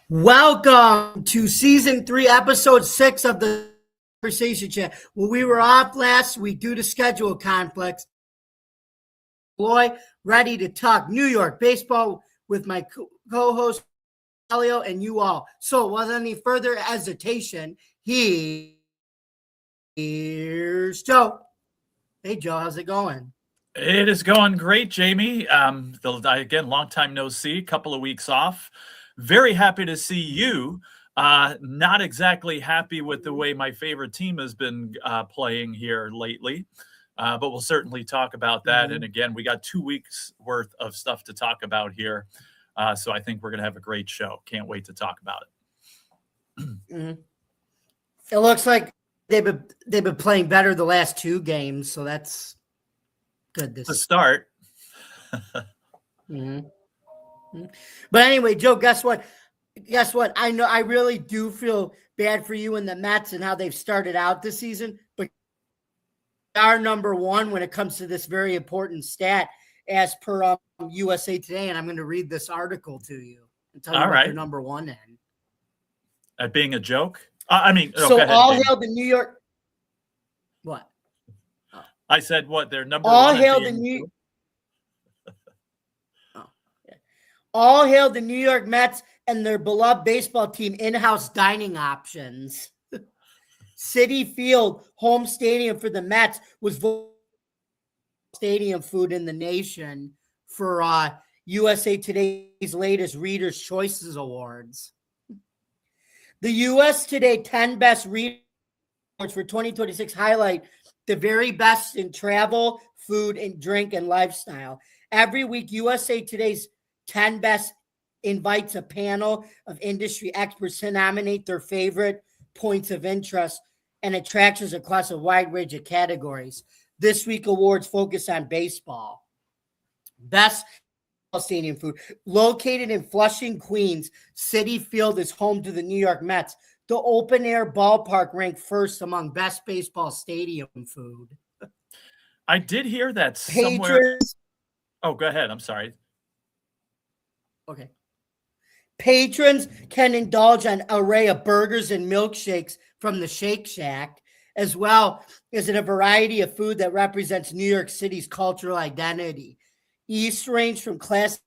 Welcome to season 3, episode 6 of the Conversation Chat. Well, we were off last week due to schedule conflicts. Boy, ready to talk New York baseball with my co-host Elio and you all. So, without any further hesitation, here's Joe. Hey, Joe, how's it going? It is going great, Jamie. Again, long time no see, couple of weeks off. Very happy to see you. Not exactly happy with the way my favorite team has been playing here lately, but we'll certainly talk about that. And again, we got 2 weeks worth of stuff to talk about here. So I think we're going to have a great show. Can't wait to talk about it. It looks like they've been playing better the last 2 games, so that's good. To start. But anyway, Joe, guess what? I know I really do feel bad for you and the Mets and how they've started out this season, but our number one when it comes to this very important stat as per USA Today, and I'm going to read this article to you and tell you what they're number one in. At being a joke? So all hail the New York. What? I said what? They're number all one. Hail the New. All hail the New York Mets and their beloved baseball team in-house dining options. Citi Field, home stadium for the Mets, was voted stadium food in the nation for USA Today's latest Reader's Choices Awards. The US Today 10 Best Readers Awards for 2026 highlight the very best in travel, food, and drink and lifestyle. Every week, USA Today's 10 Best invites a panel of industry experts to nominate their favorite points of interest and attractions across a wide range of categories. This week, awards focus on baseball. Best stadium food. Located in Flushing, Queens, Citi Field is home to the New York Mets. The open-air ballpark ranked first among best baseball stadium food. I did hear that somewhere. Oh, go ahead. I'm sorry. Okay. Patrons can indulge an array of burgers and milkshakes from the Shake Shack, as well as in a variety of food that represents New York City's cultural identity. Eats range from classic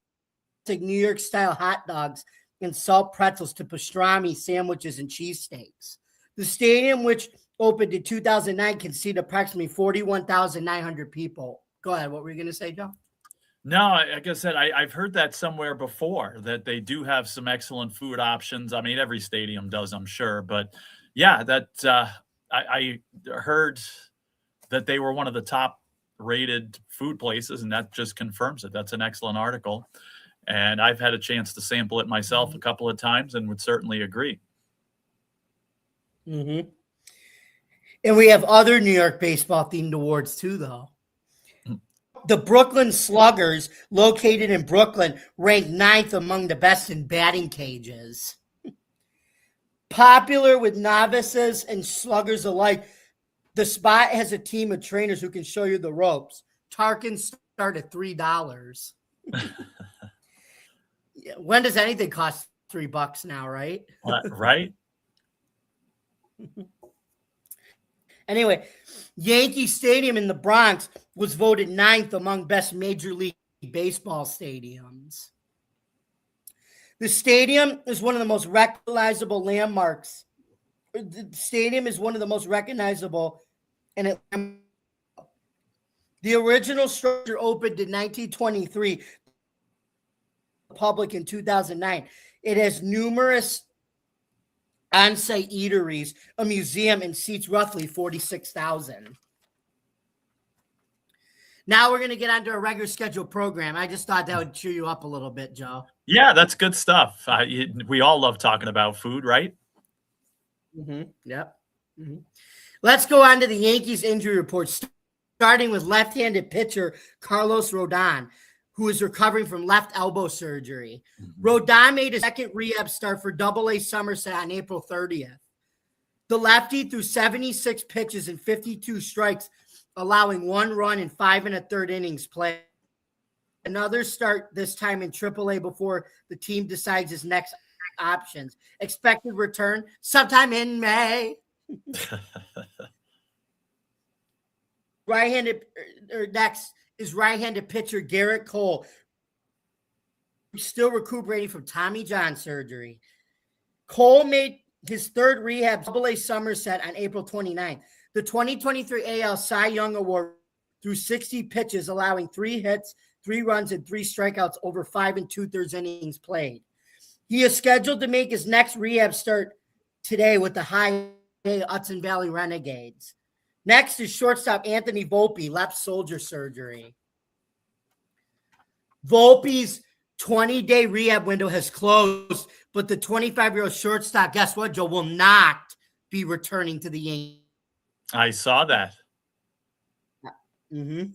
New York-style hot dogs and salt pretzels to pastrami sandwiches and cheesesteaks. The stadium, which opened in 2009, can seat approximately 41,900 people. Go ahead. What were you going to say, Joe? No, like I said, I've heard that somewhere before, that they do have some excellent food options. I mean, every stadium does, I'm sure. But, yeah, that I heard that they were one of the top-rated food places, and that just confirms it. That's an excellent article. And I've had a chance to sample it myself a couple of times and would certainly agree. And we have other New York baseball-themed awards, too, though. The Brooklyn Sluggers, located in Brooklyn, ranked 9th among the best in batting cages. Popular with novices and sluggers alike, the spot has a team of trainers who can show you the ropes. Tarkins start at $3. When does anything cost $3 now, right? Right. Anyway, Yankee Stadium in the Bronx was voted 9th among best Major League Baseball stadiums. The stadium is one of the most recognizable landmarks. The stadium is one of the most recognizable. And the original structure opened in 1923, public in 2009. It has numerous on-site eateries, a museum, and seats roughly 46,000. Now we're going to get onto a regular scheduled program. I just thought that would cheer you up a little bit, Joe. Yeah, that's good stuff. We all love talking about food, right? Yep. Let's go on to the Yankees injury report, starting with left-handed pitcher Carlos Rodon, who is recovering from left elbow surgery. Rodon made his second rehab start for AA Somerset on April 30th. The lefty threw 76 pitches and 52 strikes, allowing 1 run in 5 1/3 innings played. Another start this time in AAA before the team decides his next options. Expected return sometime in May. Right-handed, or next is right-handed pitcher Garrett Cole, still recuperating from Tommy John surgery. Cole made his third rehab AA Somerset on April 29th. The 2023 AL Cy Young Award through 60 pitches, allowing 3 hits, 3 runs, and 3 strikeouts over 5 2/3 innings played. He is scheduled to make his next rehab start today with the High Hudson Valley Renegades. Next is shortstop Anthony Volpe, left shoulder surgery. Volpe's 20-day rehab window has closed, but the 25-year-old shortstop, guess what, Joe, will not be returning to the Yankees. I saw that. Mm-hmm.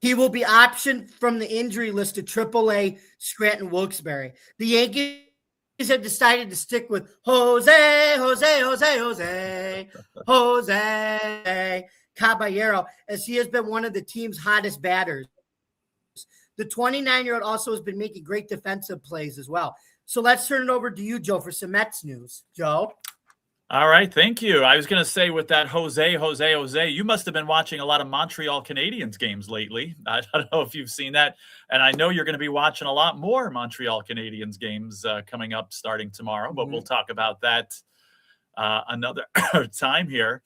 He will be optioned from the injury list to AAA Scranton Wilkes-Barre. The Yankees have decided to stick with Jose Caballero, as he has been one of the team's hottest batters. The 29-year-old also has been making great defensive plays as well. So let's turn it over to you, Joe, for some Mets news. Joe? All right, thank you. I was going to say with that Jose, you must have been watching a lot of Montreal Canadiens games lately. I don't know if you've seen that. And I know you're going to be watching a lot more Montreal Canadiens games coming up starting tomorrow, but we'll talk about that another time here.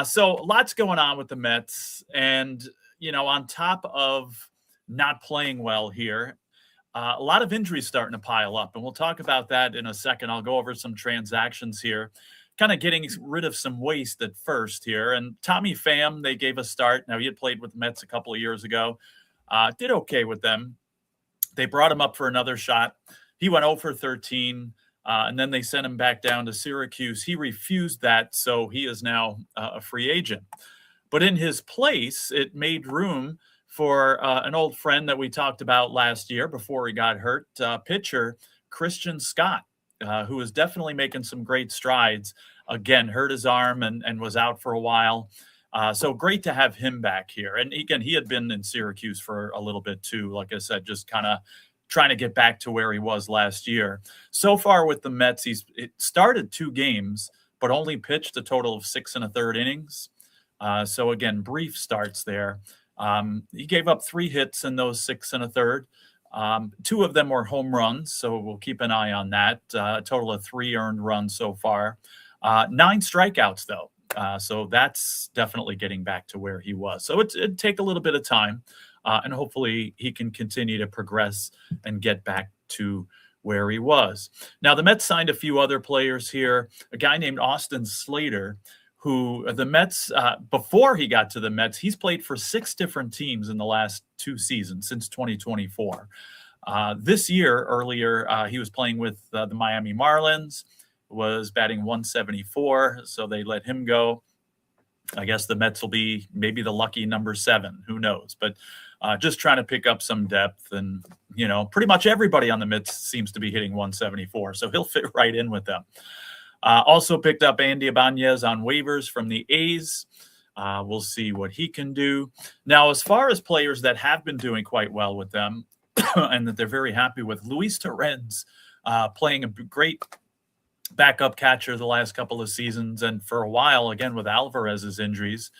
So lots going on with the Mets. And, on top of not playing well here, a lot of injuries starting to pile up, and we'll talk about that in a second. I'll go over some transactions here, kind of getting rid of some waste at first here. And Tommy Pham, they gave a start. Now, he had played with the Mets a couple of years ago, did okay with them. They brought him up for another shot. He went 0 for 13, and then they sent him back down to Syracuse. He refused that, so he is now a free agent. But in his place, it made room for an old friend that we talked about last year before he got hurt, pitcher Christian Scott, who is definitely making some great strides. Again, hurt his arm and was out for a while. So great to have him back here. And again, he had been in Syracuse for a little bit too. Like I said, just kind of trying to get back to where he was last year. So far with the Mets, it started 2 games, but only pitched a total of 6 1/3 innings. So again, brief starts there. He gave up 3 hits in those 6 1/3. 2 of them were home runs, so we'll keep an eye on that. A total of 3 earned runs so far. 9 strikeouts, though. So that's definitely getting back to where he was. So it'd take a little bit of time, and hopefully he can continue to progress and get back to where he was. Now, the Mets signed a few other players here. A guy named Austin Slater, who the Mets, before he got to the Mets, he's played for 6 different teams in the last 2 seasons since 2024. This year, earlier, he was playing with the Miami Marlins, was batting 174, so they let him go. I guess the Mets will be maybe the lucky number 7. Who knows? But just trying to pick up some depth. And, pretty much everybody on the Mets seems to be hitting 174, so he'll fit right in with them. Also picked up Andy Ibanez on waivers from the A's. We'll see what he can do. Now, as far as players that have been doing quite well with them and that they're very happy with, Luis Torrens playing a great backup catcher the last couple of seasons. And for a while, again, with Alvarez's injuries,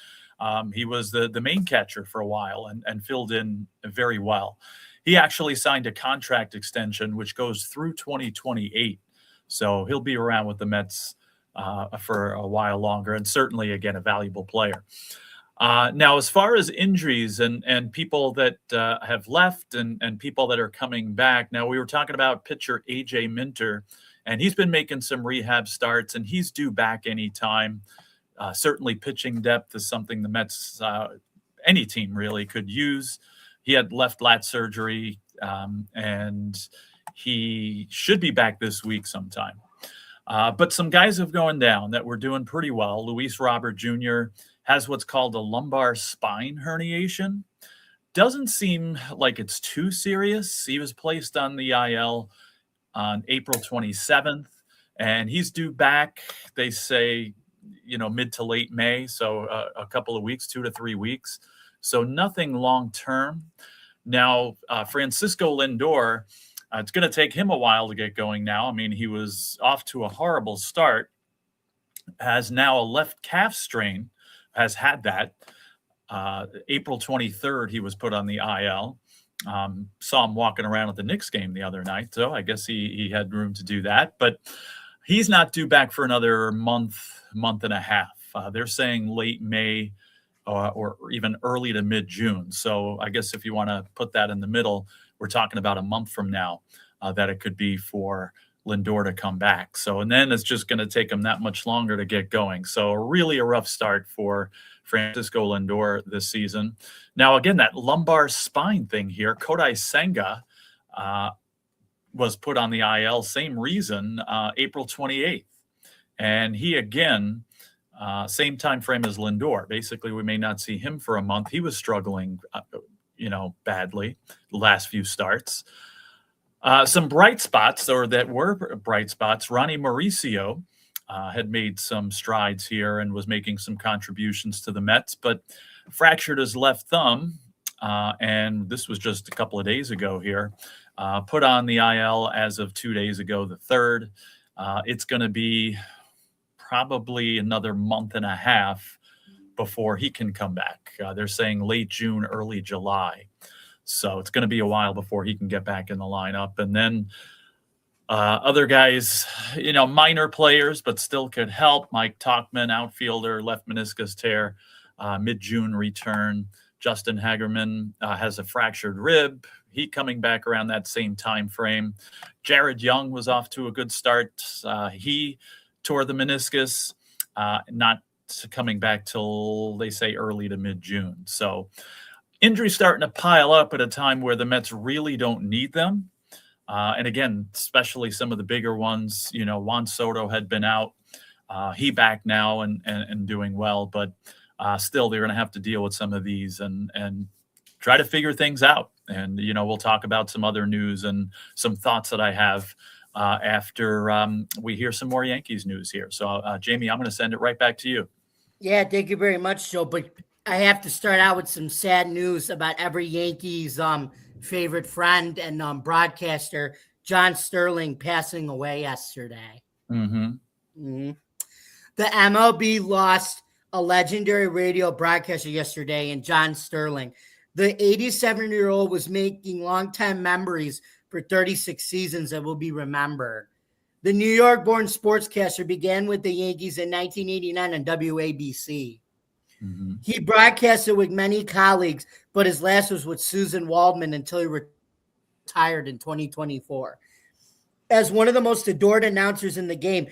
he was the main catcher for a while and filled in very well. He actually signed a contract extension, which goes through 2028. So he'll be around with the Mets for a while longer, and certainly, again, a valuable player. Now, as far as injuries and people that have left and people that are coming back, now we were talking about pitcher A.J. Minter, and he's been making some rehab starts, and he's due back anytime. Certainly pitching depth is something the Mets, any team really, could use. He had left lat surgery, and he should be back this week sometime. But some guys have gone down that were doing pretty well. Luis Robert Jr. has what's called a lumbar spine herniation. Doesn't seem like it's too serious. He was placed on the IL on April 27th, and he's due back, they say, mid to late May, so a couple of weeks, 2 to 3 weeks. So nothing long term. Now, Francisco Lindor, It's going to take him a while to get going now. I mean, he was off to a horrible start, has now a left calf strain, has had that. April 23rd, he was put on the IL. Saw him walking around at the Knicks game the other night, so I guess he had room to do that. But he's not due back for another month and a half. They're saying late May or even early to mid-June. So I guess if you want to put that in the middle, we're talking about a month from now that it could be for Lindor to come back. So, and then it's just going to take him that much longer to get going. So really a rough start for Francisco Lindor this season. Now, again, that lumbar spine thing here, Kodai Senga was put on the IL, same reason, April 28th. And he, again, same time frame as Lindor. Basically, we may not see him for a month. He was struggling, badly the last few starts. Some bright spots, or that were bright spots, Ronnie Mauricio had made some strides here and was making some contributions to the Mets, but fractured his left thumb, and this was just a couple of days ago here, put on the IL as of 2 days ago, the 3rd. It's going to be probably another month and a half before he can come back. They're saying late June, early July. So it's going to be a while before he can get back in the lineup. And then other guys, minor players, but still could help. Mike Tauchman, outfielder, left meniscus tear, mid-June return. Justin Hagerman has a fractured rib. He coming back around that same time frame. Jared Young was off to a good start. He tore the meniscus, not coming back till, they say, early to mid-June. So injuries starting to pile up at a time where the Mets really don't need them. And again, especially some of the bigger ones, Juan Soto had been out. He back now and doing well, but still they're going to have to deal with some of these and try to figure things out. And, we'll talk about some other news and some thoughts that I have after we hear some more Yankees news here. So, Jamie, I'm going to send it right back to you. Yeah, thank you very much, Joe. But I have to start out with some sad news about every Yankees favorite friend and broadcaster, John Sterling, passing away yesterday. Mm-hmm. Mm-hmm. The MLB lost a legendary radio broadcaster yesterday in John Sterling. The 87-year-old was making longtime memories for 36 seasons that will be remembered. The New York-born sportscaster began with the Yankees in 1989 on WABC. Mm-hmm. He broadcasted with many colleagues, but his last was with Susan Waldman until he retired in 2024. As one of the most adored announcers in the game,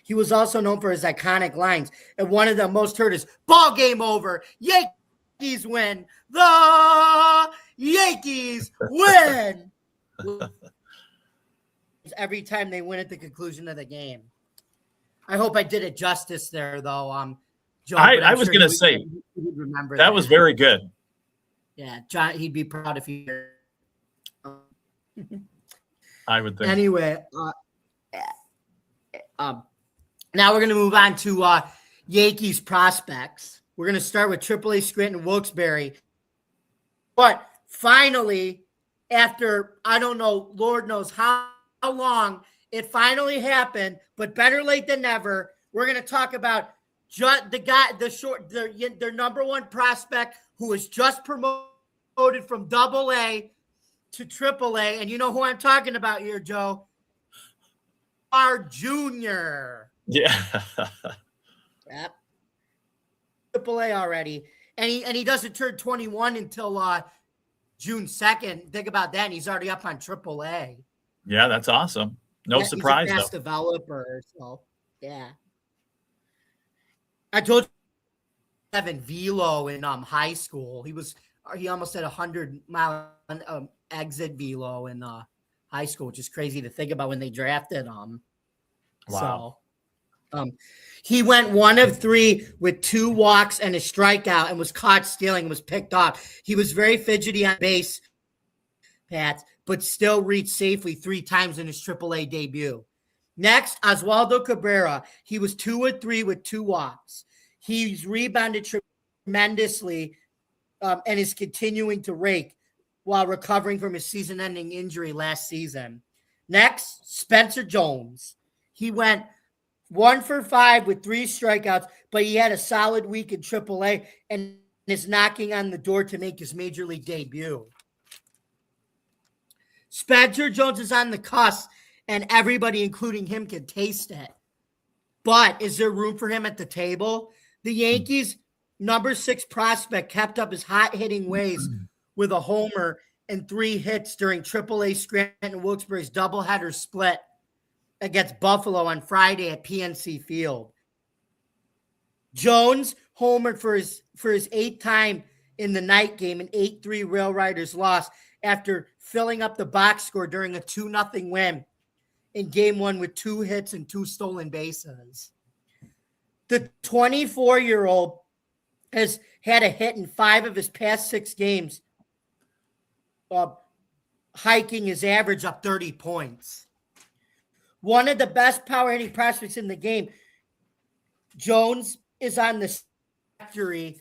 he was also known for his iconic lines. And one of the most heard is, "Ball game over. Yankees win. The Yankees win." Every time they win at the conclusion of the game. I hope I did it justice there, though. Joe, I was going to say, he would remember that was very good. Yeah, John, he'd be proud if he. I would think. Anyway, now we're going to move on to Yankees prospects. We're going to start with AAA Scranton Wilkes-Barre. But finally, after, I don't know, Lord knows how long, it finally happened, but better late than never. We're going to talk about their number one prospect who was just promoted from AA to AAA. And you know who I'm talking about here, Joe? Our Junior. Yeah. Yep. AAA already. And he doesn't turn 21 until June 2nd. Think about that. And he's already up on AAA. Yeah, that's awesome. No surprise, he's a fast though. developer. So, yeah. I told you, Evan velo in high school. He almost had 100-mile exit velo in high school, which is crazy to think about when they drafted him. Wow. So, he went 1 of 3 with 2 walks and a strikeout and was caught stealing and was picked off. He was very fidgety on base, Pat, but still reached safely 3 times in his AAA debut. Next, Oswaldo Cabrera. He was 2 of 3 with 2 walks. He's rebounded tremendously and is continuing to rake while recovering from his season-ending injury last season. Next, Spencer Jones. He went 1 for 5 with 3 strikeouts, but he had a solid week in AAA and is knocking on the door to make his major league debut. Spencer Jones is on the cusp, and everybody, including him, can taste it. But is there room for him at the table? The Yankees' number 6 prospect kept up his hot-hitting ways with a homer and 3 hits during AAA Scranton Wilkes-Barre's doubleheader split against Buffalo on Friday at PNC Field. Jones homered for his 8th time in the night game, an 8-3 Rail Riders loss after filling up the box score during a 2-0 win in Game 1 with 2 hits and 2 stolen bases. The 24-year-old has had a hit in 5 of his past 6 games, hiking his average up 30 points. One of the best power hitting prospects in the game, Jones is on the trajectory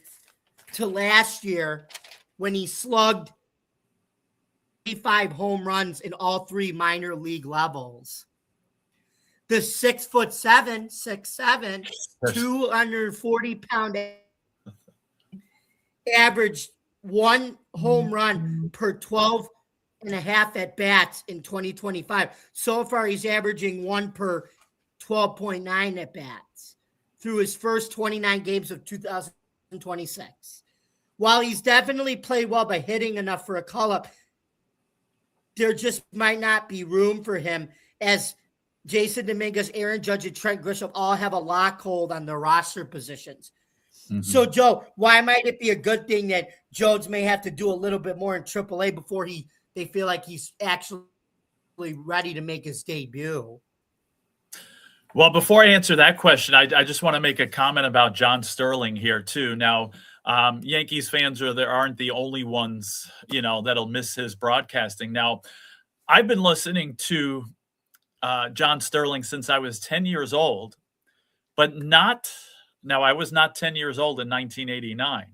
to last year when he slugged 85 home runs in all 3 minor league levels. The 6'7", 6'7", 240-pound averaged 1 home run per 12 and a half at bats in 2025. So far, he's averaging 1 per 12.9 at bats through his first 29 games of 2026. While he's definitely played well by hitting enough for a call-up, there just might not be room for him, as Jason Dominguez, Aaron Judge, and Trent Grisham all have a lock hold on their roster positions. Mm-hmm. So, Joe, why might it be a good thing that Jones may have to do a little bit more in AAA before they feel like he's actually ready to make his debut? Well, before I answer that question, I just want to make a comment about John Sterling here too. Now, Yankees fans aren't the only ones, that'll miss his broadcasting. Now, I've been listening to John Sterling since I was 10 years old, but I was not 10 years old in 1989.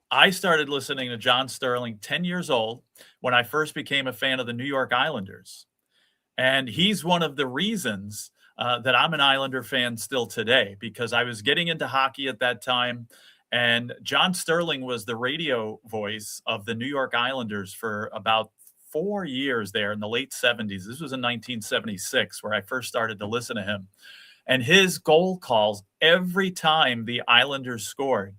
I started listening to John Sterling 10 years old when I first became a fan of the New York Islanders. And he's one of the reasons that I'm an Islander fan still today, because I was getting into hockey at that time. And John Sterling was the radio voice of the New York Islanders for about 4 years there in the late 70s. This was in 1976 where I first started to listen to him. And his goal calls every time the Islanders scored,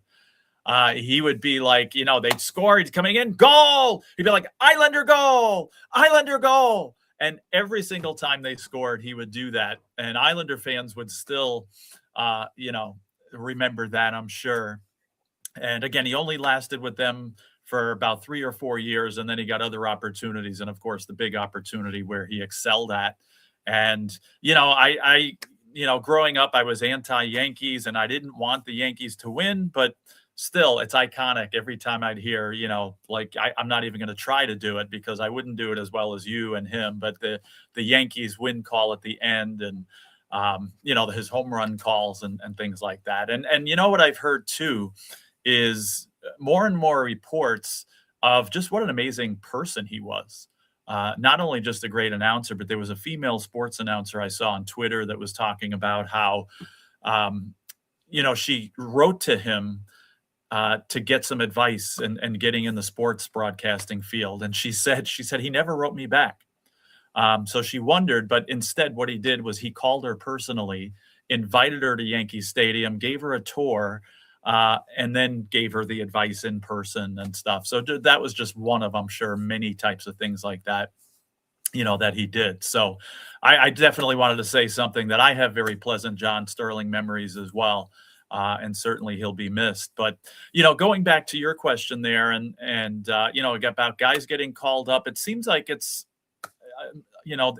he would be like, they'd score, he's coming in, goal! He'd be like, Islander goal! Islander goal! And every single time they scored, he would do that. And Islander fans would still, remember that, I'm sure. And again, he only lasted with them for about 3 or 4 years, and then he got other opportunities. And of course, the big opportunity where he excelled at. And, I growing up, I was anti-Yankees and I didn't want the Yankees to win, but still, it's iconic every time I'd hear, I'm not even going to try to do it because I wouldn't do it as well as you and him, but the Yankees win call at the end and, his home run calls and things like that. And what I've heard too is more and more reports of just what an amazing person he was. Not only just a great announcer, but there was a female sports announcer I saw on Twitter that was talking about how, she wrote to him to get some advice and getting in the sports broadcasting field. And she said he never wrote me back. So she wondered, but instead what he did was he called her personally, invited her to Yankee Stadium, gave her a tour, and then gave her the advice in person and stuff. So that was just one of, I'm sure, many types of things like that, that he did. So I definitely wanted to say something that I have very pleasant John Sterling memories as well. And certainly he'll be missed. But, going back to your question there and about guys getting called up, it seems like it's,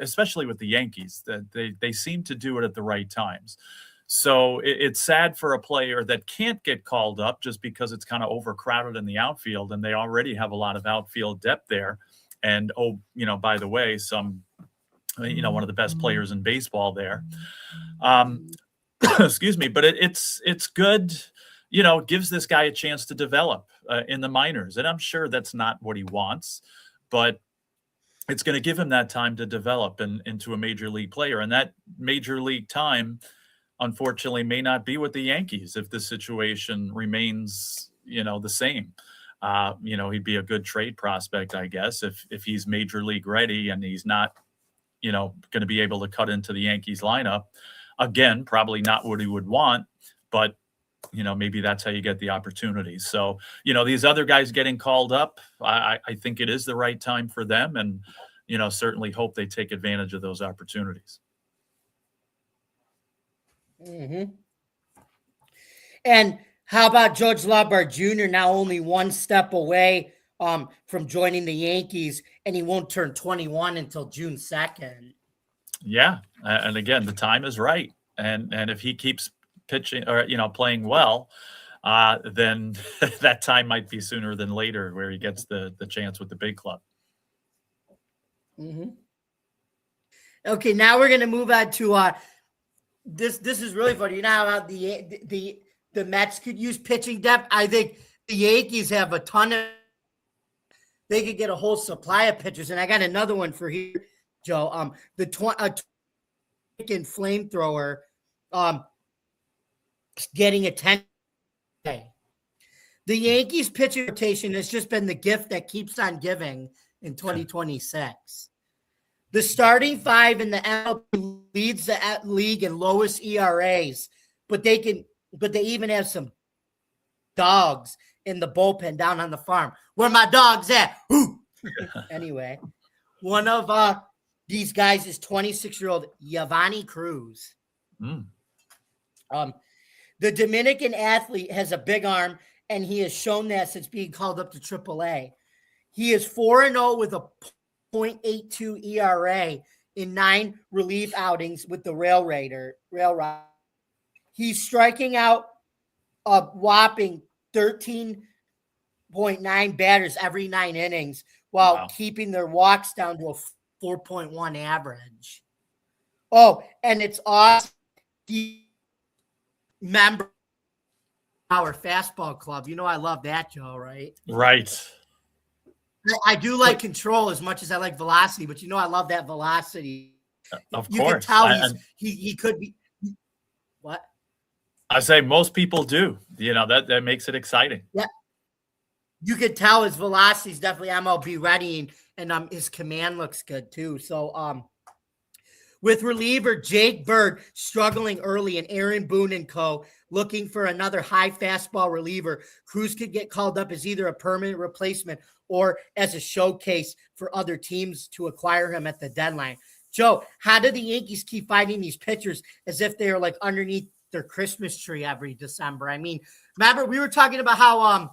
especially with the Yankees, that they seem to do it at the right times. So it's sad for a player that can't get called up just because it's kind of overcrowded in the outfield and they already have a lot of outfield depth there. And, by the way, one of the best players in baseball there. Excuse me, but it's good, gives this guy a chance to develop in the minors. And I'm sure that's not what he wants, but it's going to give him that time to develop into a major league player. And that major league time, unfortunately, may not be with the Yankees if the situation remains, the same. He'd be a good trade prospect, I guess, if he's major league ready and he's not, going to be able to cut into the Yankees lineup. Again, probably not what he would want, but maybe that's how you get the opportunity. So, these other guys getting called up, I think it is the right time for them, and, certainly hope they take advantage of those opportunities. Mm-hmm. And how about George Lombard Jr. now only one step away from joining the Yankees, and he won't turn 21 until June 2nd. Yeah. And again, the time is right. And if he keeps pitching or, playing well, then that time might be sooner than later where he gets the chance with the big club. Mm-hmm. Okay, now we're going to move on to this is really funny. You know how the Mets could use pitching depth? I think the Yankees have a ton of – they could get a whole supply of pitchers. And I got another one for here, Joe. The flamethrower getting attention. The Yankees pitching rotation has just been the gift that keeps on giving in 2026. The starting five in the MLB leads the league in lowest ERAs, but they even have some dogs in the bullpen down on the farm. Where my dogs at? Anyway, one of these guys is 26-year-old Yavani Cruz. The Dominican athlete has a big arm, and he has shown that since being called up to AAA. He is 4-0 with a .82 ERA in 9 relief outings with the Rail Rider. He's striking out a whopping 13.9 batters every 9 innings while keeping their walks down to a 4.1 average. Oh, and it's awesome. Member our fastball club. I love that, Joe, right? Right. I do like control as much as I like velocity, but I love that velocity. Of you course. can tell he could be. What? I say most people do. That makes it exciting. Yeah. You could tell his velocity is definitely MLB ready, and his command looks good too. So with reliever Jake Bird struggling early and Aaron Boone and co. looking for another high fastball reliever, Cruz could get called up as either a permanent replacement or as a showcase for other teams to acquire him at the deadline. Joe, how do the Yankees keep finding these pitchers as if they are like underneath their Christmas tree every December? I mean, remember we were talking about how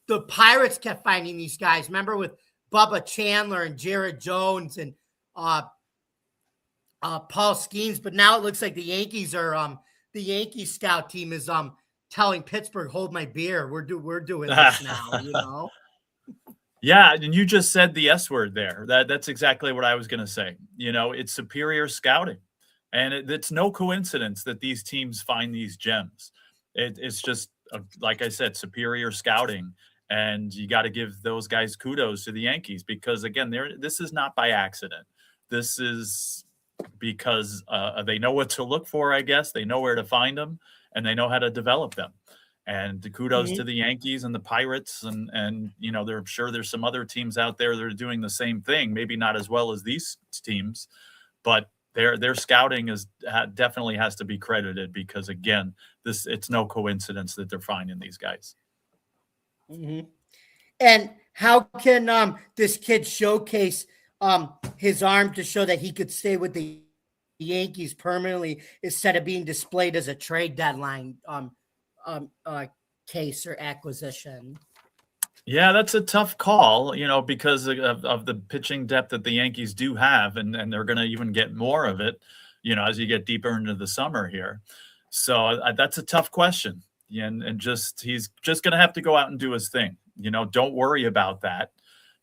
the Pirates kept finding these guys. Remember with Bubba Chandler and Jared Jones and Paul Skeens, but now it looks like the Yankees are the Yankee scout team is telling Pittsburgh, hold my beer. We're doing this now, Yeah, and you just said the S word there. That's exactly what I was going to say. It's superior scouting, and it's no coincidence that these teams find these gems. It's just like I said, superior scouting, and you got to give those guys kudos to the Yankees because again, this is not by accident. This is because they know what to look for, I guess. They know where to find them, and they know how to develop them. And the kudos to the Yankees and the Pirates, and I'm sure there's some other teams out there that are doing the same thing. Maybe not as well as these teams, but their scouting definitely has to be credited because again, it's no coincidence that they're finding these guys. Mm-hmm. And how can this kid showcase his arm to show that he could stay with the Yankees permanently instead of being displayed as a trade deadline case or acquisition? Yeah, that's a tough call, because of the pitching depth that the Yankees do have, and they're going to even get more of it, as you get deeper into the summer here. So that's a tough question. And he's just going to have to go out and do his thing. Don't worry about that.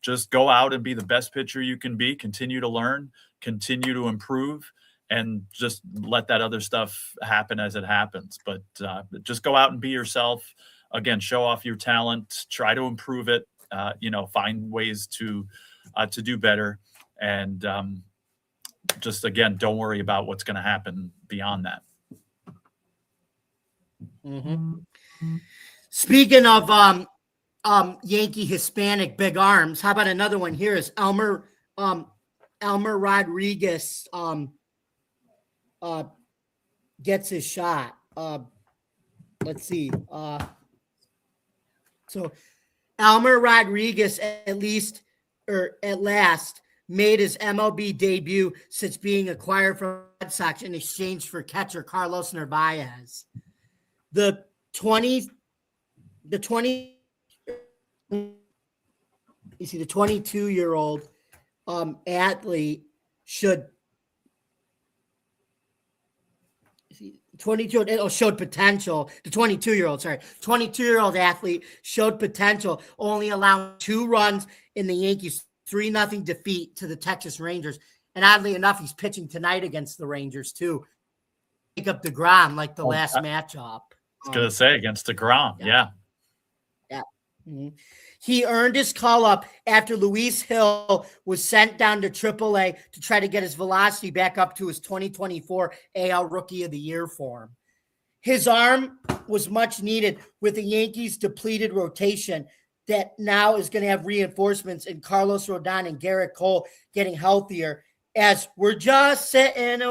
Just go out and be the best pitcher you can be, continue to learn, continue to improve, and just let that other stuff happen as it happens. But just go out and be yourself. Again, show off your talent, try to improve it, find ways to do better. And just, again, don't worry about what's going to happen beyond that. Speaking of Yankee Hispanic big arms, how about another one here is Elmer Rodriguez gets his shot. Let's see. So Elmer Rodriguez at last made his MLB debut since being acquired from Red Sox in exchange for catcher Carlos Narvaez. The 22-year-old athlete showed potential. The 22-year-old athlete showed potential, only allowing 2 runs in the Yankees' 3-0 defeat to the Texas Rangers. And oddly enough, he's pitching tonight against the Rangers too. Pick up DeGrom like the last matchup. I was going to say against DeGrom. Yeah. Mm-hmm. He earned his call-up after Luis Hill was sent down to AAA to try to get his velocity back up to his 2024 AL Rookie of the Year form. His arm was much needed with the Yankees' depleted rotation that now is going to have reinforcements in Carlos Rodon and Garrett Cole getting healthier, as we're just sitting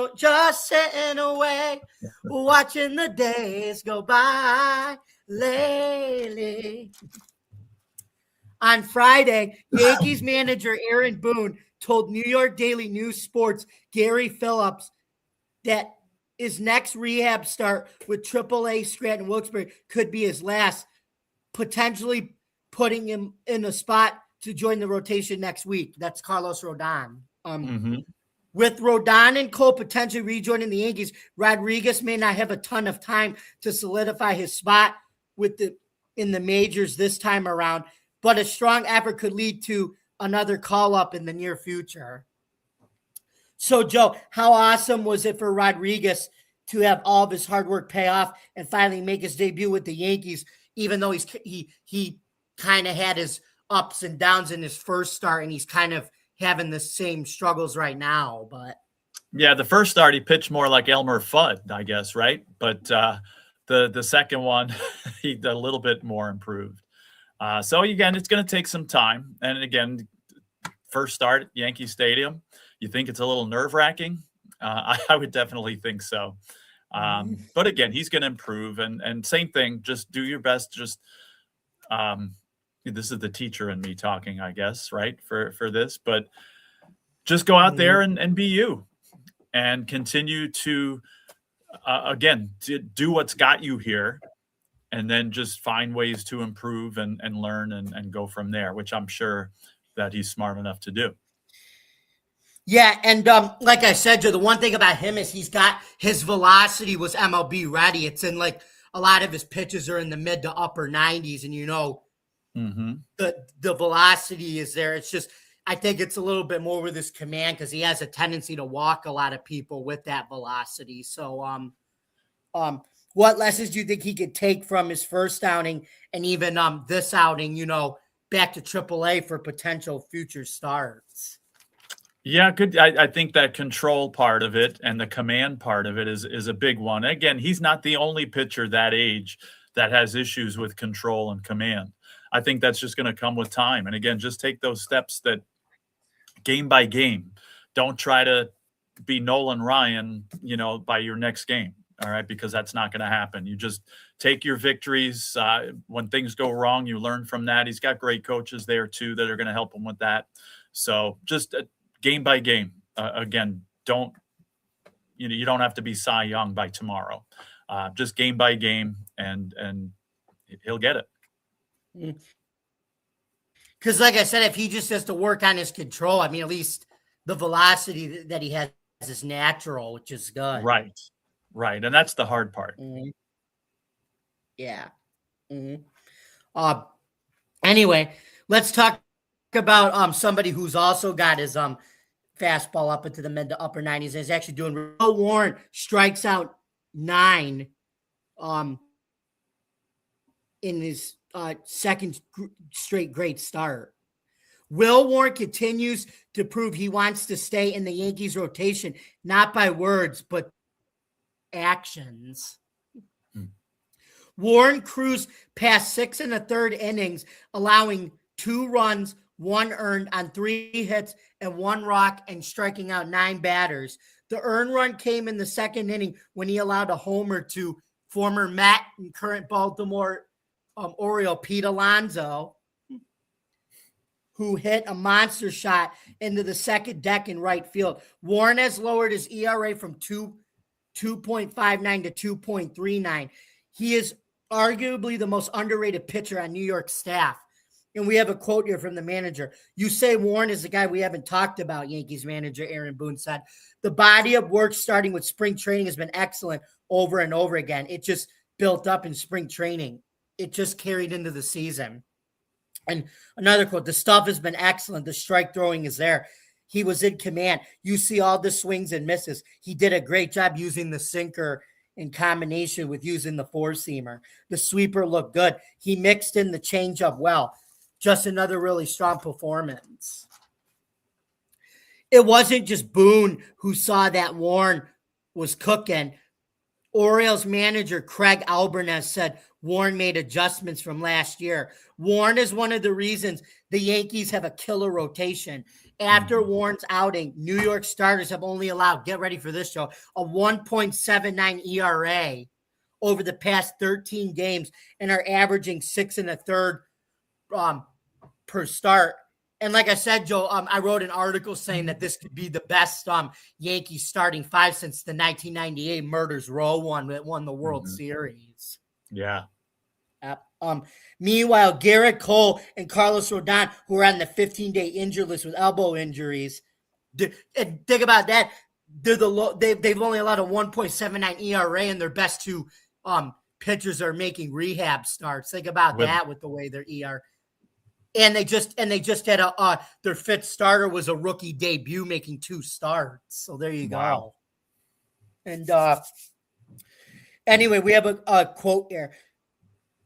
away, watching the days go by lately. On Friday, Yankees manager Aaron Boone told New York Daily News Sports' Gary Phillips that his next rehab start with AAA Scranton Wilkes-Barre could be his last, potentially putting him in a spot to join the rotation next week. That's Carlos Rodon. With Rodon and Cole potentially rejoining the Yankees, Rodriguez may not have a ton of time to solidify his spot in the majors this time around, but a strong effort could lead to another call-up in the near future. So, Joe, how awesome was it for Rodriguez to have all of his hard work pay off and finally make his debut with the Yankees, even though he kind of had his ups and downs in his first start, and he's kind of having the same struggles right now? But yeah, the first start he pitched more like Elmer Fudd, I guess, right? But the second one, he a little bit more improved. So again, it's going to take some time. And again, first start at Yankee Stadium, you think it's a little nerve-wracking? I would definitely think so. But again, he's going to improve. And same thing, just do your best. Just this is the teacher in me talking, I guess, right, for this. But just go out there and be you and continue to, again, to do what's got you here. And then just find ways to improve and learn and go from there, which I'm sure that he's smart enough to do. Yeah, and like I said, Joe, the one thing about him is he's got his velocity was MLB ready. It's in like a lot of his pitches are in the mid to upper 90s, and the velocity is there. It's just I think it's a little bit more with his command because he has a tendency to walk a lot of people with that velocity. So what lessons do you think he could take from his first outing and even this outing, back to AAA for potential future starts? Yeah, good. I think that control part of it and the command part of it is a big one. Again, he's not the only pitcher that age that has issues with control and command. I think that's just going to come with time. And again, just take those steps that game by game. Don't try to be Nolan Ryan, by your next game. All right, because that's not going to happen. You just take your victories. When things go wrong, you learn from that. He's got great coaches there too that are going to help him with that. So just game by game. Again, you don't have to be Cy Young by tomorrow. Just game by game, and he'll get it. Because, like I said, if he just has to work on his control, at least the velocity that he has is natural, which is good. Right, and that's the hard part. Yeah. Anyway, let's talk about somebody who's also got his fastball up into the mid to upper 90s. And is actually doing. Will Warren strikes out 9 in his second straight great start. Will Warren continues to prove he wants to stay in the Yankees rotation, not by words, but actions. Warren cruised past 6 1/3 innings, allowing 2 runs, 1 earned on 3 hits and 1 walk, and striking out 9 batters. The earned run came in the second inning when he allowed a homer to former Met and current Baltimore Oriole Pete Alonso, who hit a monster shot into the second deck in right field. Warren has lowered his ERA from 2.59 to 2.39. He is arguably the most underrated pitcher on New York staff. And we have a quote here from the manager. You say Warren is the guy we haven't talked about, Yankees manager Aaron Boone said. The body of work starting with spring training has been excellent over and over again. It just built up in spring training. It just carried into the season. And another quote, the stuff has been excellent. The strike throwing is there. He was in command. You see all the swings and misses. He did a great job using the sinker in combination with using the four-seamer. The sweeper looked good. He mixed in the changeup well. Just another really strong performance. It wasn't just Boone who saw that Warren was cooking. Orioles manager Craig Albernes said Warren made adjustments from last year. Warren is one of the reasons the Yankees have a killer rotation. After Warren's outing, New York starters have only allowed, get ready for this, Joe, a 1.79 ERA over the past 13 games and are averaging 6 1/3 per start. And like I said, Joe, I wrote an article saying that this could be the best Yankees starting 5 since the 1998 Murders Row one that won the World Series. Yeah. Meanwhile, Garrett Cole and Carlos Rodon, who are on the 15-day injured list with elbow injuries, and think about that. They've only allowed a 1.79 ERA, and their best 2 pitchers are making rehab starts. Think about that with the way their ERA. And they just had their 5th starter was a rookie debut, making 2 starts. So there you go. And anyway, we have a quote here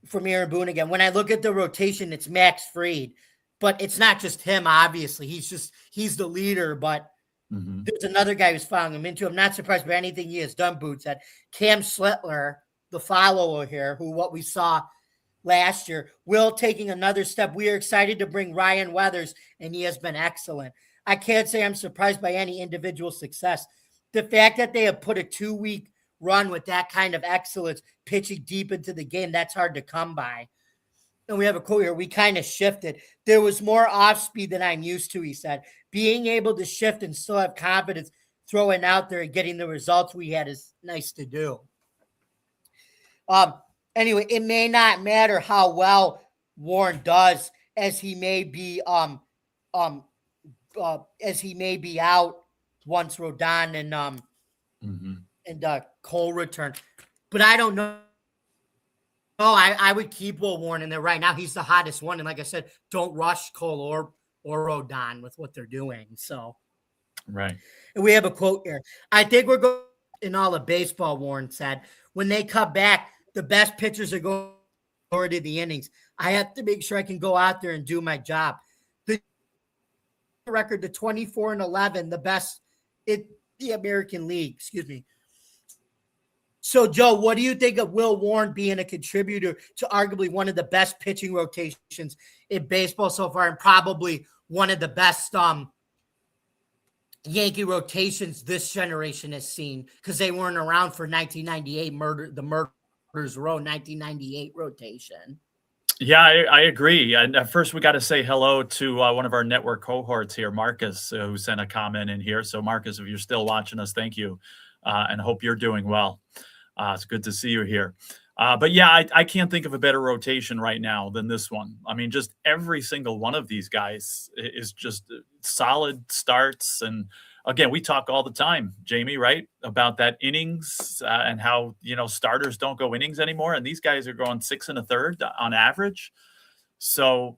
from Aaron Boone again. When I look at the rotation, it's Max Fried, but it's not just him. Obviously, he's the leader. But there's another guy who's following him into. I'm not surprised by anything he has done. Boone said Cam Slittler, the follower here, who what we saw last year, Will taking another step. We are excited to bring Ryan Weathers, and he has been excellent. I can't say I'm surprised by any individual success. The fact that they have put a 2-week run with that kind of excellence, pitching deep into the game, that's hard to come by. And we have a quote here. We kind of shifted. There was more off speed than I'm used to, he said. Being able to shift and still have confidence throwing out there and getting the results we had is nice to do. Anyway, it may not matter how well Warren does, as he may be out once Rodon and Cole return. But I don't know. I would keep Will Warren in there right now. He's the hottest one, and like I said, don't rush Cole or Rodon with what they're doing. So, right. And we have a quote here. I think we're going in all of baseball. Warren said, when they come back, the best pitchers are going to the innings. I have to make sure I can go out there and do my job. The record, the 24-11, the best in the American League. Excuse me. So, Joe, what do you think of Will Warren being a contributor to arguably one of the best pitching rotations in baseball so far, and probably one of the best Yankee rotations this generation has seen, because they weren't around for 1998 the Murders Row 1998 rotation? Yeah, I agree. And first, we got to say hello to one of our network cohorts here, Marcus, who sent a comment in here. So, Marcus, if you're still watching us, thank you, and hope you're doing well. It's good to see you here. But yeah, I can't think of a better rotation right now than this one. I mean, just every single one of these guys is just solid starts. And again, we talk all the time, Jamie, right, about that innings and how, starters don't go innings anymore. And these guys are going 6 1/3 on average. So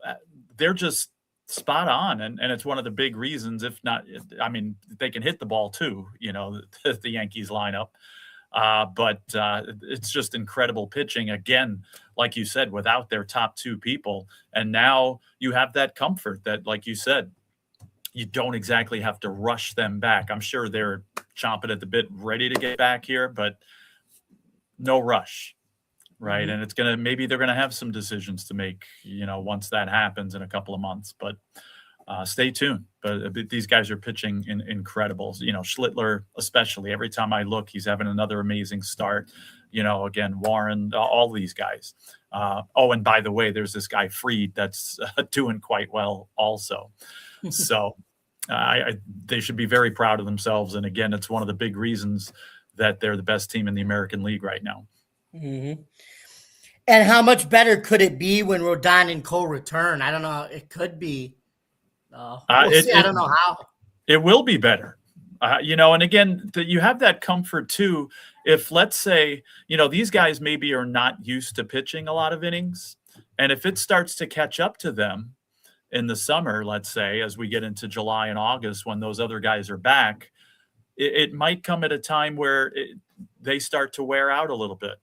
they're just spot on. And it's one of the big reasons, if not, I mean, they can hit the ball too, the Yankees lineup. But it's just incredible pitching. Again, like you said, without their top two people. And now you have that comfort that, like you said, you don't exactly have to rush them back. I'm sure they're chomping at the bit, ready to get back here, but no rush. Right. Mhm. And it's maybe they're going to have some decisions to make, once that happens in a couple of months, but stay tuned. But these guys are pitching incredible. Schlittler, especially, every time I look, he's having another amazing start. Again, Warren, all these guys. And by the way, there's this guy Fried that's doing quite well also. So they should be very proud of themselves. And again, it's one of the big reasons that they're the best team in the American League right now. Mm-hmm. And how much better could it be when Rodon and Cole return? I don't know. It could be. We'll see. I don't know how. It will be better. And again, you have that comfort too. If, let's say, these guys maybe are not used to pitching a lot of innings, and if it starts to catch up to them in the summer, let's say, as we get into July and August, when those other guys are back, it might come at a time where they start to wear out a little bit.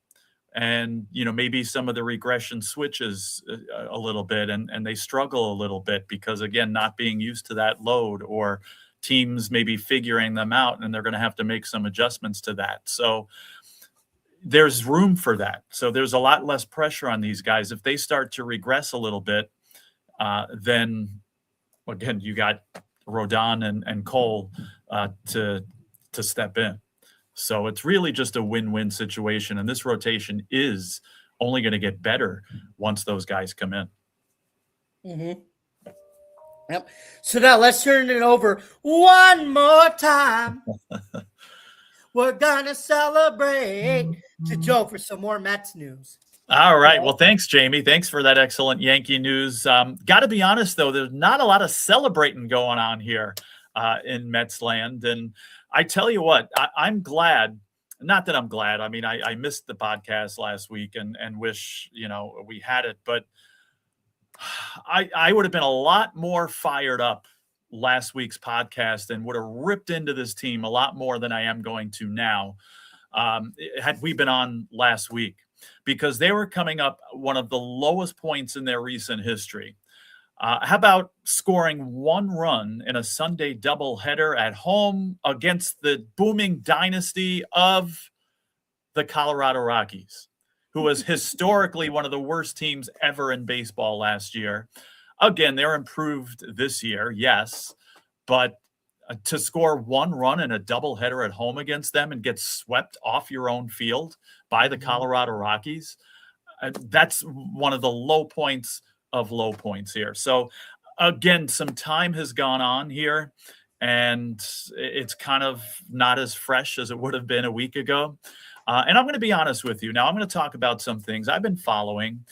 And, maybe some of the regression switches a little bit and they struggle a little bit because, again, not being used to that load, or teams maybe figuring them out, and they're going to have to make some adjustments to that. So there's room for that. So there's a lot less pressure on these guys. If they start to regress a little bit, then, again, you got Rodon and Cole to step in. So it's really just a win-win situation. And this rotation is only going to get better once those guys come in. Mm-hmm. Yep. So now let's turn it over one more time. We're going to celebrate to Joe for some more Mets news. All right. Well, thanks, Jamie. Thanks for that excellent Yankee news. Got to be honest, though, there's not a lot of celebrating going on here in Mets land. And I tell you what, I'm glad. Not that I'm glad. I mean, I missed the podcast last week and wish, we had it. But I would have been a lot more fired up last week's podcast and would have ripped into this team a lot more than I am going to now had we been on last week, because they were coming up one of the lowest points in their recent history. How about scoring one run in a Sunday doubleheader at home against the booming dynasty of the Colorado Rockies, who was historically one of the worst teams ever in baseball last year? Again, they're improved this year, yes, but to score one run in a doubleheader at home against them and get swept off your own field by the Colorado Rockies, that's one of the low points of low points here. So again, some time has gone on here and it's kind of not as fresh as it would have been a week ago. And I'm going to be honest with you. Now I'm going to talk about some things I've been following.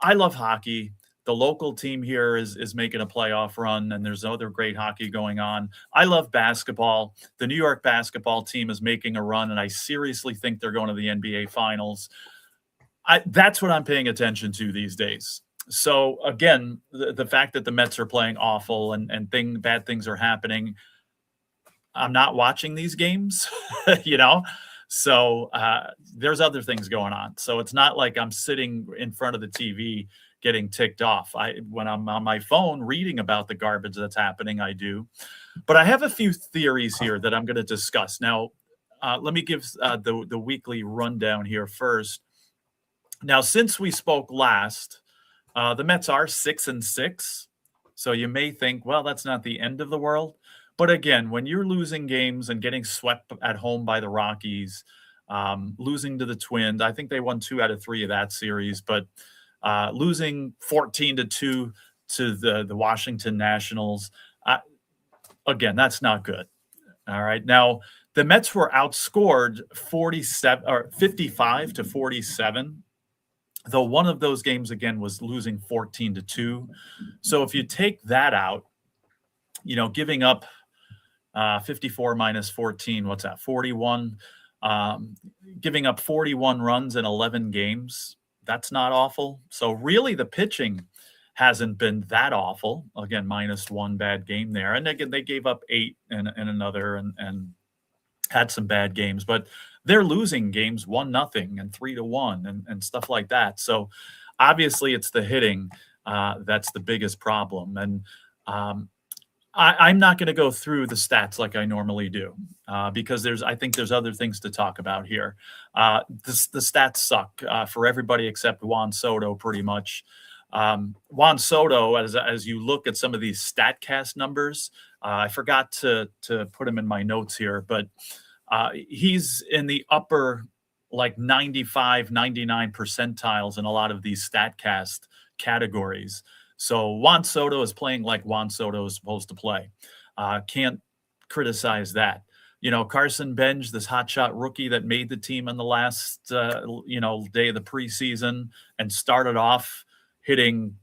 I love hockey. The local team here is making a playoff run, and there's other great hockey going on. I love basketball. The New York basketball team is making a run, and I seriously think they're going to the NBA Finals. That's what I'm paying attention to these days. So, again, the fact that the Mets are playing awful and bad things are happening, I'm not watching these games, So there's other things going on. So it's not like I'm sitting in front of the TV getting ticked off. When I'm on my phone reading about the garbage that's happening, I do. But I have a few theories here that I'm going to discuss. Now, let me give the weekly rundown here first. Now, since we spoke last, the Mets are 6-6. So you may think, well, that's not the end of the world. But again, when you're losing games and getting swept at home by the Rockies, losing to the Twins, I think they won 2 out of 3 of that series, but losing 14-2 to the Washington Nationals, again, that's not good. All right. Now, the Mets were outscored 55-47. Though one of those games, again, was losing 14-2. So if you take that out, giving up 54 minus 14, what's that? 41. Giving up 41 runs in 11 games. That's not awful. So really the pitching hasn't been that awful. Again, minus one bad game there. And again, they gave up 8 in another and had some bad games, but they're losing games 1-0 and 3-1 and stuff like that. So obviously it's the hitting that's the biggest problem. And I'm not going to go through the stats like I normally do because I think there's other things to talk about here. The stats suck for everybody except Juan Soto, pretty much. Juan Soto, as you look at some of these StatCast numbers, I forgot to put him in my notes here, but he's in the upper like 95, 99 percentiles in a lot of these StatCast categories. So Juan Soto is playing like Juan Soto is supposed to play. Can't criticize that. Carson Benj, this hotshot rookie that made the team in the last, day of the preseason and started off hitting,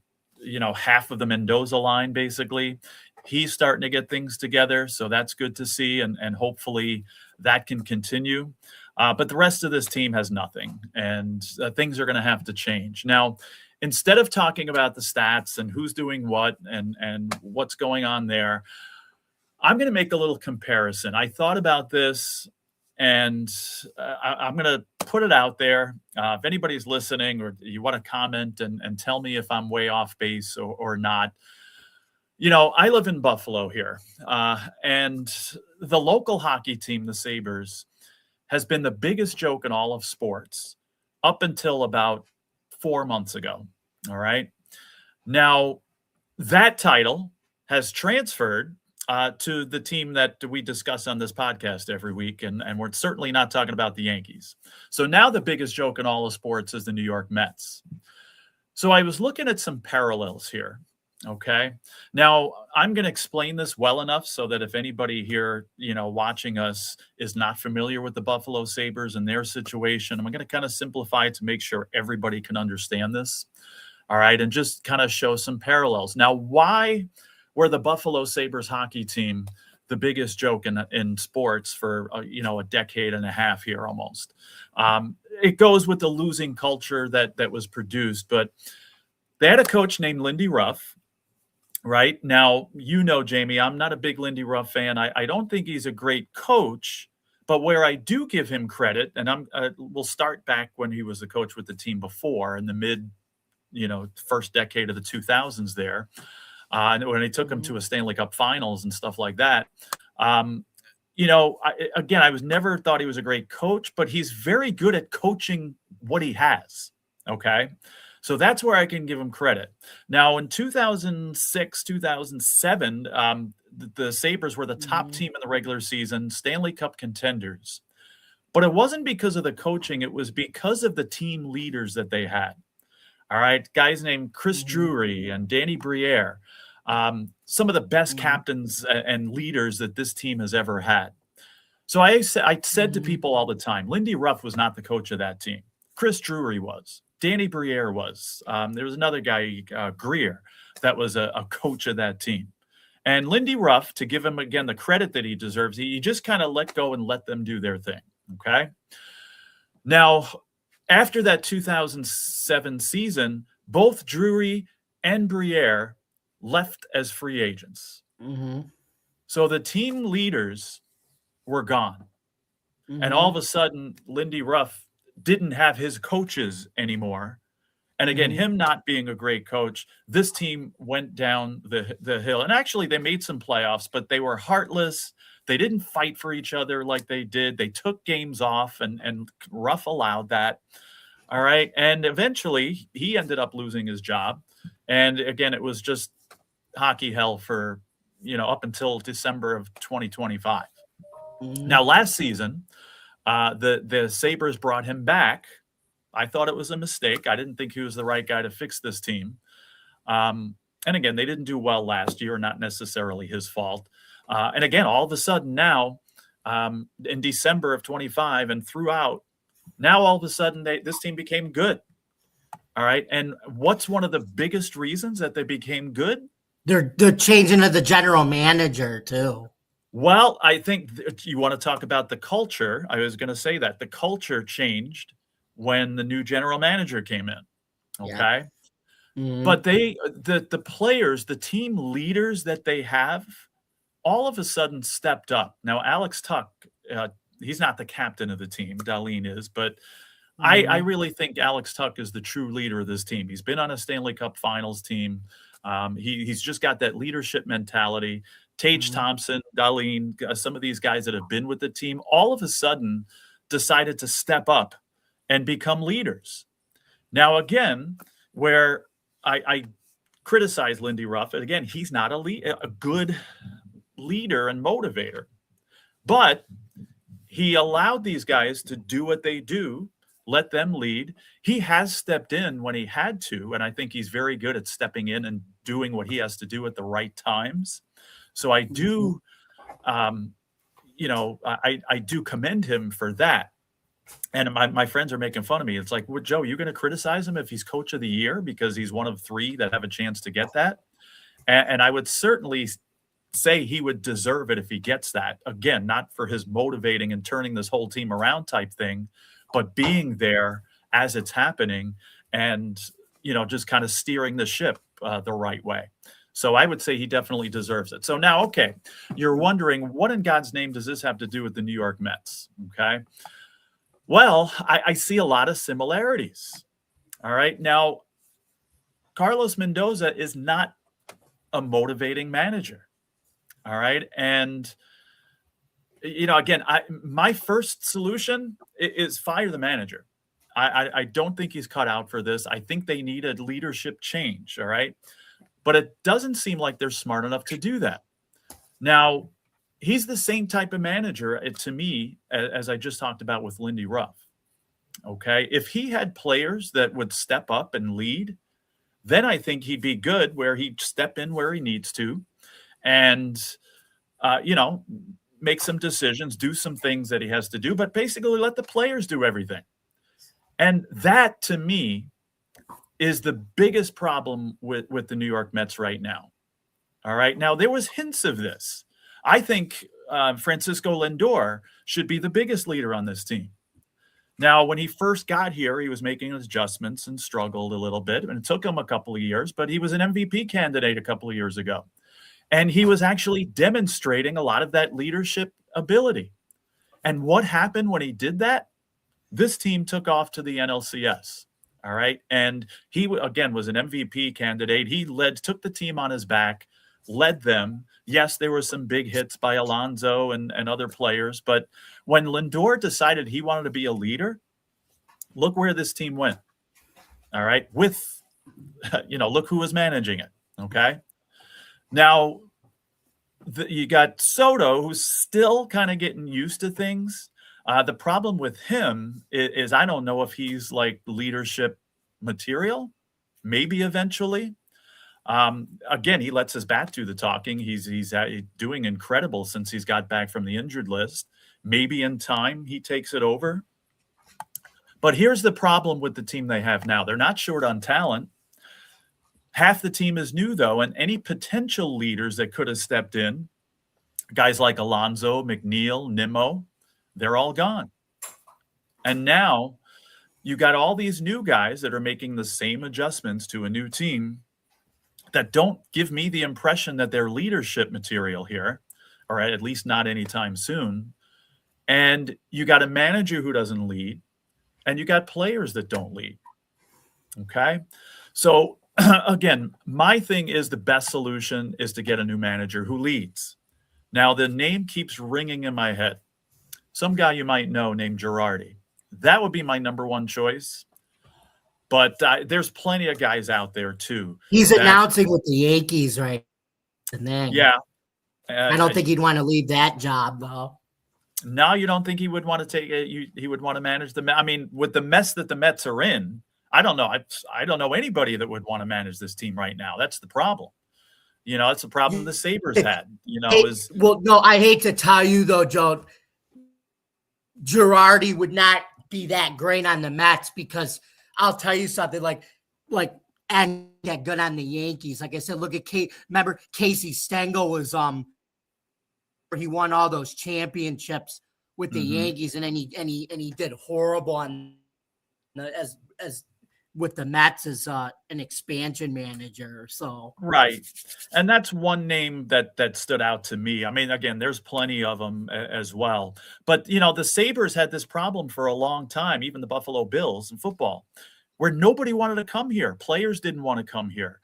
half of the Mendoza line, basically. He's starting to get things together, so that's good to see, and hopefully that can continue. But the rest of this team has nothing, and things are going to have to change. Now, instead of talking about the stats and who's doing what and what's going on there, I'm going to make a little comparison. I thought about this, and I'm going to put it out there. If anybody's listening or you want to comment and tell me if I'm way off base or not. I live in Buffalo here, and the local hockey team, the Sabres, has been the biggest joke in all of sports up until about 4 months ago. All right. Now, that title has transferred to the team that we discuss on this podcast every week, and we're certainly not talking about the Yankees. So now the biggest joke in all of sports is the New York Mets. So I was looking at some parallels here. Okay. Now, I'm going to explain this well enough so that if anybody here, watching us is not familiar with the Buffalo Sabres and their situation, I'm going to kind of simplify it to make sure everybody can understand this. All right. And just kind of show some parallels. Now, why were the Buffalo Sabres hockey team the biggest joke in sports for, a decade and a half here almost? It goes with the losing culture that was produced, but they had a coach named Lindy Ruff. Right now, Jamie, I'm not a big Lindy Ruff fan. I don't think he's a great coach, but where I do give him credit, and we'll start back when he was the coach with the team before in the mid, first decade of the 2000s there, and when he took them to a Stanley Cup Finals and stuff like that. I was never thought he was a great coach, but he's very good at coaching what he has. Okay. So that's where I can give him credit. Now, in 2006, 2007, the Sabres were the top team in the regular season, Stanley Cup contenders. But it wasn't because of the coaching. It was because of the team leaders that they had. All right. Guys named Chris Drury and Danny Briere, some of the best captains and leaders that this team has ever had. So I said to people all the time, Lindy Ruff was not the coach of that team. Chris Drury was. Danny Briere was. There was another guy, Greer, that was a coach of that team. And Lindy Ruff, to give him, again, the credit that he deserves, he just kind of let go and let them do their thing, okay? Now, after that 2007 season, both Drury and Briere left as free agents. Mm-hmm. So the team leaders were gone. Mm-hmm. And all of a sudden, Lindy Ruff didn't have his coaches anymore. And again, him not being a great coach, this team went down the hill. And actually, they made some playoffs, but they were heartless. They didn't fight for each other like they did. They took games off, and Ruff allowed that. All right. And eventually, he ended up losing his job. And again, it was just hockey hell for, up until December of 2025. Mm-hmm. Now, last season, the Sabres brought him back. I thought it was a mistake. I didn't think he was the right guy to fix this team. And again, they didn't do well last year, not necessarily his fault. And again, all of a sudden now, in December of 25 and throughout, now all of a sudden this team became good. All right. And what's one of the biggest reasons that they became good? They're changing of the general manager too. Well, I think you want to talk about the culture. I was going to say that the culture changed when the new general manager came in. Okay. Yeah. But the players, the team leaders that they have, all of a sudden stepped up. Now, Alex Tuck, he's not the captain of the team. Darlene is, but I really think Alex Tuck is the true leader of this team. He's been on a Stanley Cup Finals team. He's just got that leadership mentality. Tage Thompson, Darlene, some of these guys that have been with the team, all of a sudden decided to step up and become leaders. Now, again, where I criticize Lindy Ruff, and again, he's not a good leader and motivator, but he allowed these guys to do what they do, let them lead. He has stepped in when he had to, and I think he's very good at stepping in and doing what he has to do at the right times. So I do, I do commend him for that. And my friends are making fun of me. It's like, well, Joe, you're going to criticize him if he's coach of the year because he's one of 3 that have a chance to get that? And I would certainly say he would deserve it if he gets that. Again, not for his motivating and turning this whole team around type thing, but being there as it's happening and, just kind of steering the ship the right way. So I would say he definitely deserves it. So now, okay, you're wondering, what in God's name does this have to do with the New York Mets? Okay. Well, I see a lot of similarities. All right. Now, Carlos Mendoza is not a motivating manager. All right. And, again, my first solution is fire the manager. I don't think he's cut out for this. I think they need a leadership change. All right. But it doesn't seem like they're smart enough to do that. Now, he's the same type of manager, to me, as I just talked about with Lindy Ruff. Okay. If he had players that would step up and lead, then I think he'd be good where he'd step in where he needs to and, make some decisions, do some things that he has to do, but basically let the players do everything. And that, to me, is the biggest problem with the New York Mets right now. All right. Now, there was hints of this. I think Francisco Lindor should be the biggest leader on this team. Now, when he first got here, he was making adjustments and struggled a little bit, and it took him a couple of years, but he was an MVP candidate a couple of years ago. And he was actually demonstrating a lot of that leadership ability. And what happened when he did that? This team took off to the NLCS. All right. And he, again, was an MVP candidate. He took the team on his back, led them. Yes, there were some big hits by Alonso and other players. But when Lindor decided he wanted to be a leader, look where this team went. All right. With, look who was managing it. Okay. Now, you got Soto, who's still kind of getting used to things. The problem with him is I don't know if he's like leadership material, maybe eventually. Again, he lets his bat do the talking. He's doing incredible since he's got back from the injured list. Maybe in time he takes it over. But here's the problem with the team they have now. They're not short on talent. Half the team is new, though, and any potential leaders that could have stepped in, guys like Alonso, McNeil, Nimmo, they're all gone. And now you got all these new guys that are making the same adjustments to a new team that don't give me the impression that they're leadership material here, or at least not anytime soon. And you got a manager who doesn't lead, and you got players that don't lead. Okay? So, again, my thing is the best solution is to get a new manager who leads. Now, the name keeps ringing in my head. Some guy you might know named Girardi. That would be my number one choice. But there's plenty of guys out there, too. He's announcing with the Yankees right now. Yeah. I don't think he'd want to leave that job, though. No, you don't think he would want to take it? He would want to manage the – I mean, with the mess that the Mets are in, I don't know. I don't know anybody that would want to manage this team right now. That's the problem. That's the problem the Sabres had, Well, no, I hate to tell you, though, Joe, Girardi would not be that great on the Mets because I'll tell you something like and get good on the Yankees. Like I said, look at remember Casey Stengel was he won all those championships with the Yankees, and then he did horrible on as with the Mets as an expansion manager. So Right. And that's one name that stood out to me. I mean, again, there's plenty of them as well. But, the Sabres had this problem for a long time, even the Buffalo Bills in football, where nobody wanted to come here. Players didn't want to come here.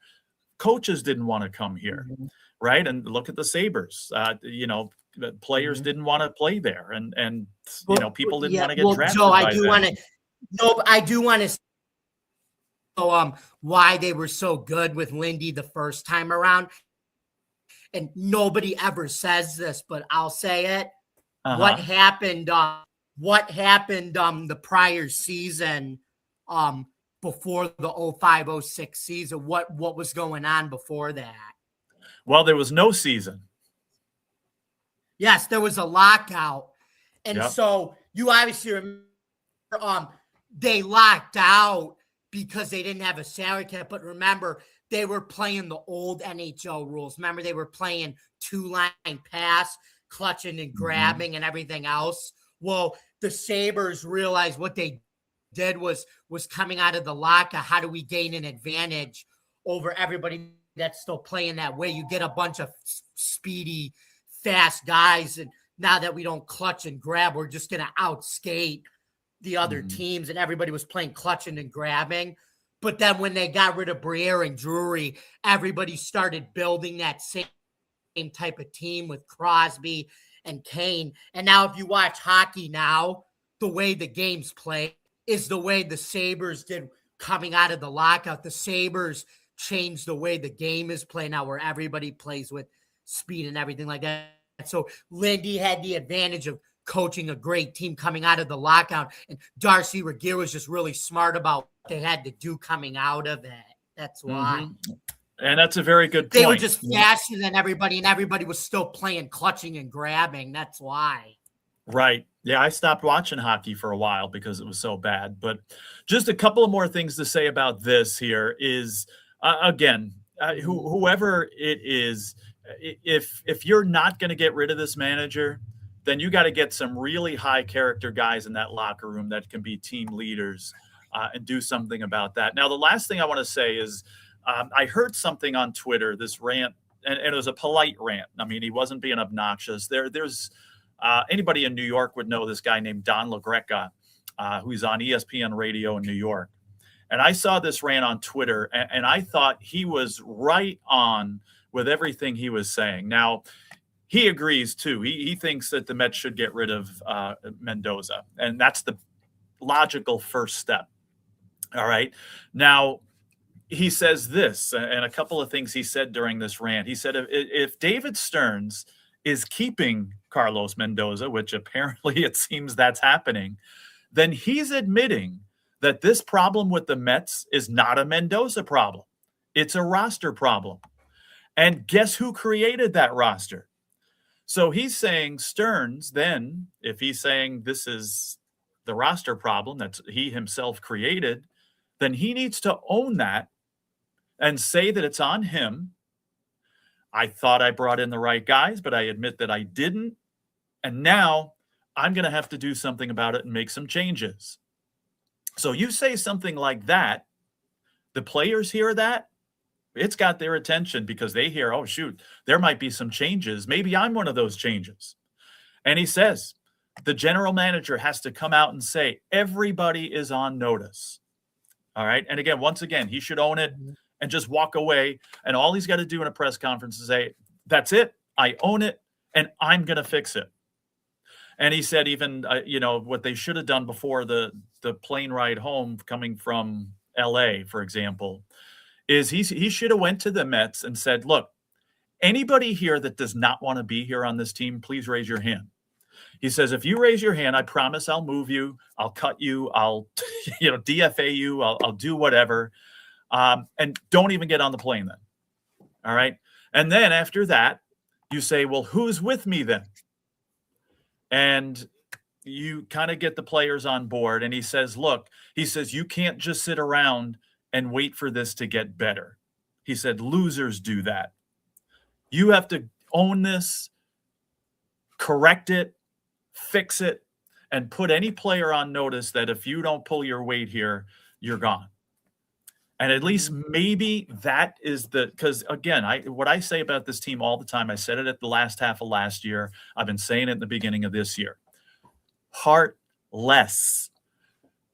Coaches didn't want to come here, mhm, right? And look at the Sabres. The players mhm. didn't want to play there, and Well, people didn't yeah. want to get Well, Joe, drafted I by do them. want to. No, I do want to know why they were so good with Lindy the first time around. And nobody ever says this, but I'll say it. What Uh-huh. happened? What happened? The prior season, before the 05-06 season. What was going on before that? Well, there was no season. Yes, there was a lockout, and Yep. so you obviously remember they locked out because they didn't have a salary cap. But remember, they were playing the old NHL rules. Remember, they were playing 2-line pass, clutching and Mhm. grabbing and everything else. Well, the Sabres realized what they did was coming out of the lockout. How do we gain an advantage over everybody that's still playing that way? You get a bunch of speedy, fast guys, and now that we don't clutch and grab, we're just going to outskate the other Mhm. teams, and everybody was playing clutching and grabbing. But then when they got rid of Briere and Drury, everybody started building that same type of team with Crosby and Kane. And now if you watch hockey now, the way the games play is the way the Sabres did coming out of the lockout. The Sabres changed the way the game is played now, where everybody plays with speed and everything like that. So Lindy had the advantage of coaching a great team coming out of the lockout, and Darcy Regier was just really smart about what they had to do coming out of it. That's why. Mhm. And that's a very good They were point. just faster than everybody, and everybody was still playing clutching and grabbing. That's why. Right. Yeah, I stopped watching hockey for a while because it was so bad. But just a couple of more things to say about this here is, again, whoever it is, if you're not going to get rid of this manager, then you got to get some really high character guys in that locker room that can be team leaders, and do something about that. Now, the last thing I want to say is, I heard something on Twitter, this rant, and it was a polite rant. I mean, he wasn't being obnoxious. There's anybody in New York would know this guy named Don LaGreca, who's on ESPN radio in New York. And I saw this rant on Twitter, and I thought he was right on with everything he was saying. Now, he agrees too. He thinks that the Mets should get rid of Mendoza, and that's the logical first step. All right. Now, he says this, and a couple of things he said during this rant. He said, if David Stearns is keeping Carlos Mendoza, which apparently it seems that's happening, then he's admitting that this problem with the Mets is not a Mendoza problem. It's a roster problem. And guess who created that roster? So he's saying Stearns, then, if he's saying this is the roster problem that he himself created, then he needs to own that and say that it's on him. I thought I brought in the right guys, but I admit that I didn't. And now I'm going to have to do something about it and make some changes. So you say something like that, the players hear that, it's got their attention because they hear, oh, shoot, there might be some changes. Maybe I'm one of those changes. And he says, the general manager has to come out and say, everybody is on notice. All right. And again, once again, he should own it and just walk away. And all he's got to do in a press conference is say, that's it. I own it and I'm going to fix it. And he said, even, what they should have done before the plane ride home coming from LA, for example, is he should have went to the Mets and said, look, anybody here that does not want to be here on this team, please raise your hand. He says, if you raise your hand, I promise I'll move you. I'll cut you. I'll, DFA you. I'll do whatever. And don't even get on the plane then. All right. And then after that, you say, well, who's with me then? And you kind of get the players on board. And he says, look, you can't just sit around and wait for this to get better. He said, losers do that. You have to own this, correct it, fix it, and put any player on notice that if you don't pull your weight here, you're gone. And at least maybe that is because again, what I say about this team all the time, I said it at the last half of last year. I've been saying it at the beginning of this year. Heartless.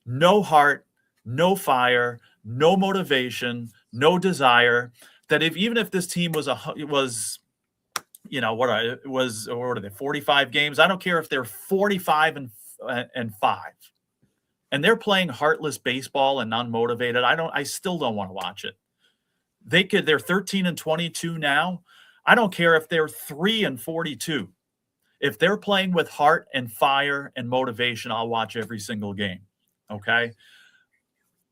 No heart, no fire, no motivation, no desire. That even if this team was what are they, 45 games? I don't care if they're 45 and 5. And they're playing heartless baseball and non-motivated. I still don't want to watch it. They're 13 and 22 now. I don't care if they're 3 and 42. If they're playing with heart and fire and motivation, I'll watch every single game. Okay.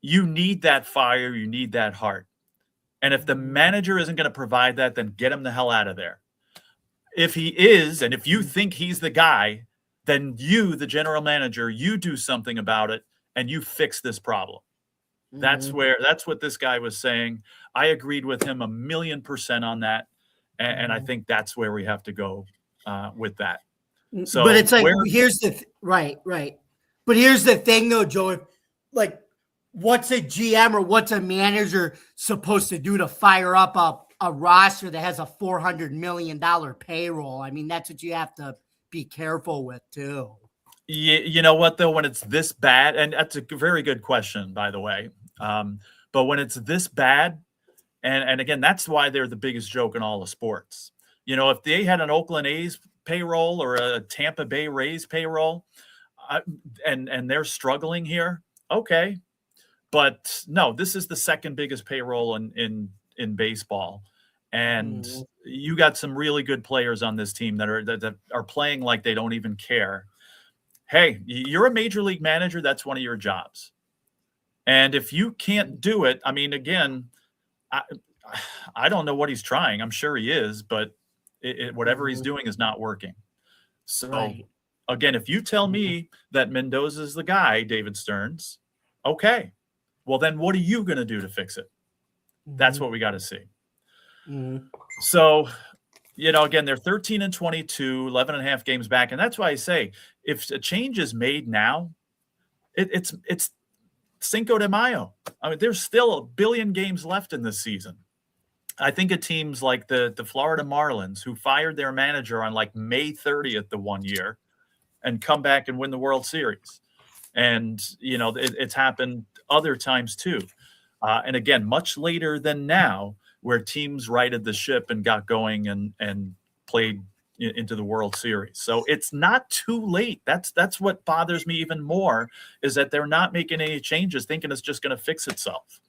You need that fire. You need that heart. And if the manager isn't going to provide that, then get him the hell out of there. If he is, and if you think he's the guy, then you, the general manager, you do something about it and you fix this problem. That's what this guy was saying. I agreed with him 1,000,000% on that. And I think that's where we have to go with that. So, but it's like, here's the right. But here's the thing though, Joe, like what's a GM or what's a manager supposed to do to fire up a roster that has a $400 million payroll? I mean, that's what you have to be careful with too. You know what, though, when it's this bad, and that's a very good question, by the way. But when it's this bad, and again, that's why they're the biggest joke in all of sports. You know, if they had an Oakland A's payroll or a Tampa Bay Rays payroll, and they're struggling here, okay. But no, this is the second biggest payroll in baseball. And you got some really good players on this team that are playing like they don't even care. Hey, you're a major league manager. That's one of your jobs. And if you can't do it, I mean, again, I don't know what he's trying. I'm sure he is, but whatever he's doing is not working. So again, if you tell me that Mendoza's the guy, David Stearns, okay, well then what are you going to do to fix it? That's what we got to see. So, you know, again, they're 13 and 22, 11 and a half games back. And that's why I say, if a change is made now, it's Cinco de Mayo. I mean, there's still 1 billion games left in this season. I think of teams like the Florida Marlins, who fired their manager on like May 30th the one year and come back and win the World Series. And, you know, it's happened other times too. And again, much later than now, where teams righted the ship and got going and played into the World Series. So it's not too late. That's what bothers me even more, is that they're not making any changes, thinking it's just going to fix itself.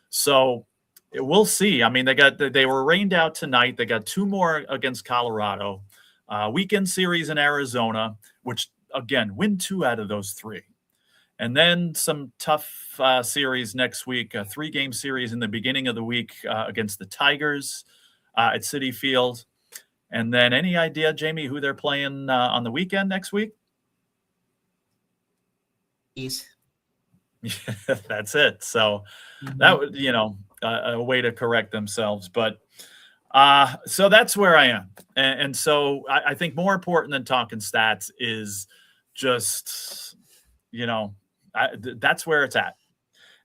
So we'll see. I mean, they were rained out tonight. They got 2 more against Colorado, weekend series in Arizona, which again, win 2 out of those 3. And then some tough series next week, a 3-game series in the beginning of the week against the Tigers at Citi Field. And then any idea, Jamie, who they're playing on the weekend next week? That's it. So that would, you know, a way to correct themselves. But so that's where I am. And so I think more important than talking stats is just, you know, that's where it's at.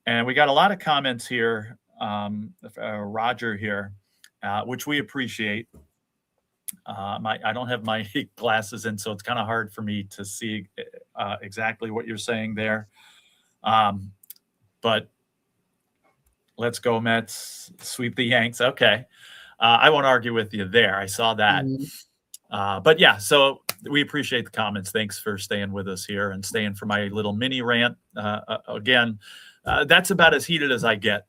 And we got a lot of comments here, Roger here, which we appreciate. I don't have my glasses in, so it's kind of hard for me to see exactly what you're saying there. But let's go Mets, sweep the Yanks. Okay. I won't argue with you there. I saw that. But yeah, so we appreciate the comments. Thanks for staying with us here and staying for my little mini rant. Again, that's about as heated as I get.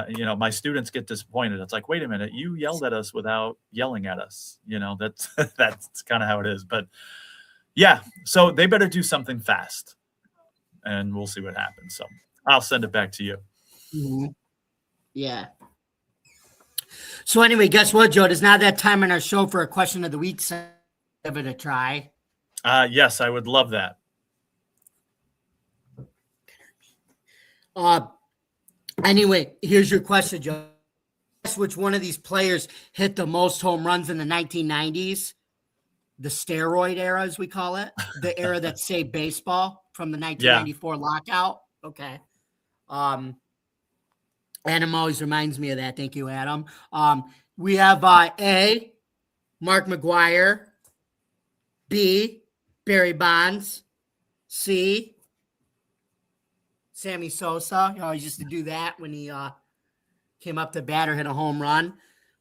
You know, my students get disappointed. It's like, wait a minute, you yelled at us without yelling at us. You know, that's kind of how it is. But yeah, so they better do something fast, and we'll see what happens. So I'll send it back to you. Yeah. So anyway, guess what, Joe? It's now that time in our show for a question of the week. So give it a try. Yes, I would love that. Anyway, here's your question, Joe. Guess which one of these players hit the most home runs in the 1990s? The steroid era, as we call it. The era that saved baseball from the 1994 lockout. Okay. Adam always reminds me of that. Thank you, Adam. We have A, Mark McGuire. B, Barry Bonds. C, Sammy Sosa. He always used to do that when he came up to bat or hit a home run.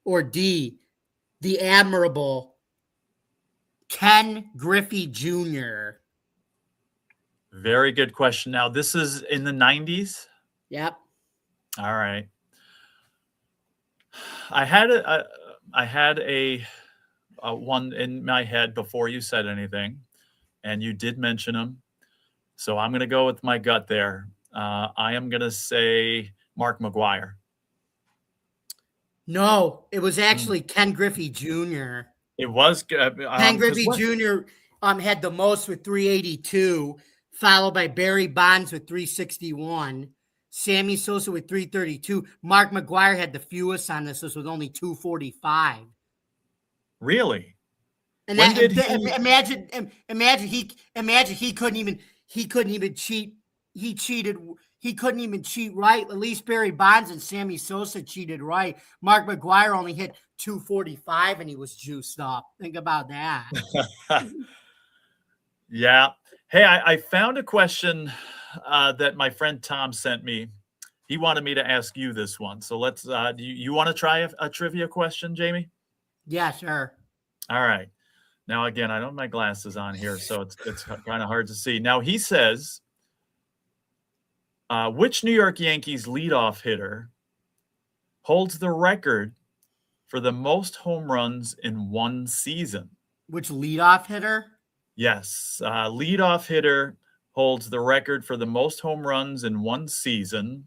Or D, the admirable Ken Griffey Jr. Very good question. Now, this is in the 90s. Yep. All right. I had a one in my head before you said anything, and you did mention him. So I'm going to go with my gut there. I am going to say Mark McGuire. No, it was actually Ken Griffey Jr. It was Ken Griffey Jr. Had the most with 382, followed by Barry Bonds with 361. Sammy Sosa with 332. Mark McGuire had the fewest on this with only 245. Really? And When that, did he- imagine he couldn't even cheat. He cheated. He couldn't even cheat right. At least Barry Bonds and Sammy Sosa cheated right. Mark McGuire only hit 245 and he was juiced up. Think about that. Yeah. Hey, I found a question that my friend Tom sent me. He wanted me to ask you this one. So let's, do you want to try a trivia question, Jamie? Yeah, sure. All right. Now, again, I don't have my glasses on here, so it's kind of hard to see. Now, he says, which New York Yankees leadoff hitter holds the record for the most home runs in one season? Which leadoff hitter? Yes. Leadoff hitter holds the record for the most home runs in one season.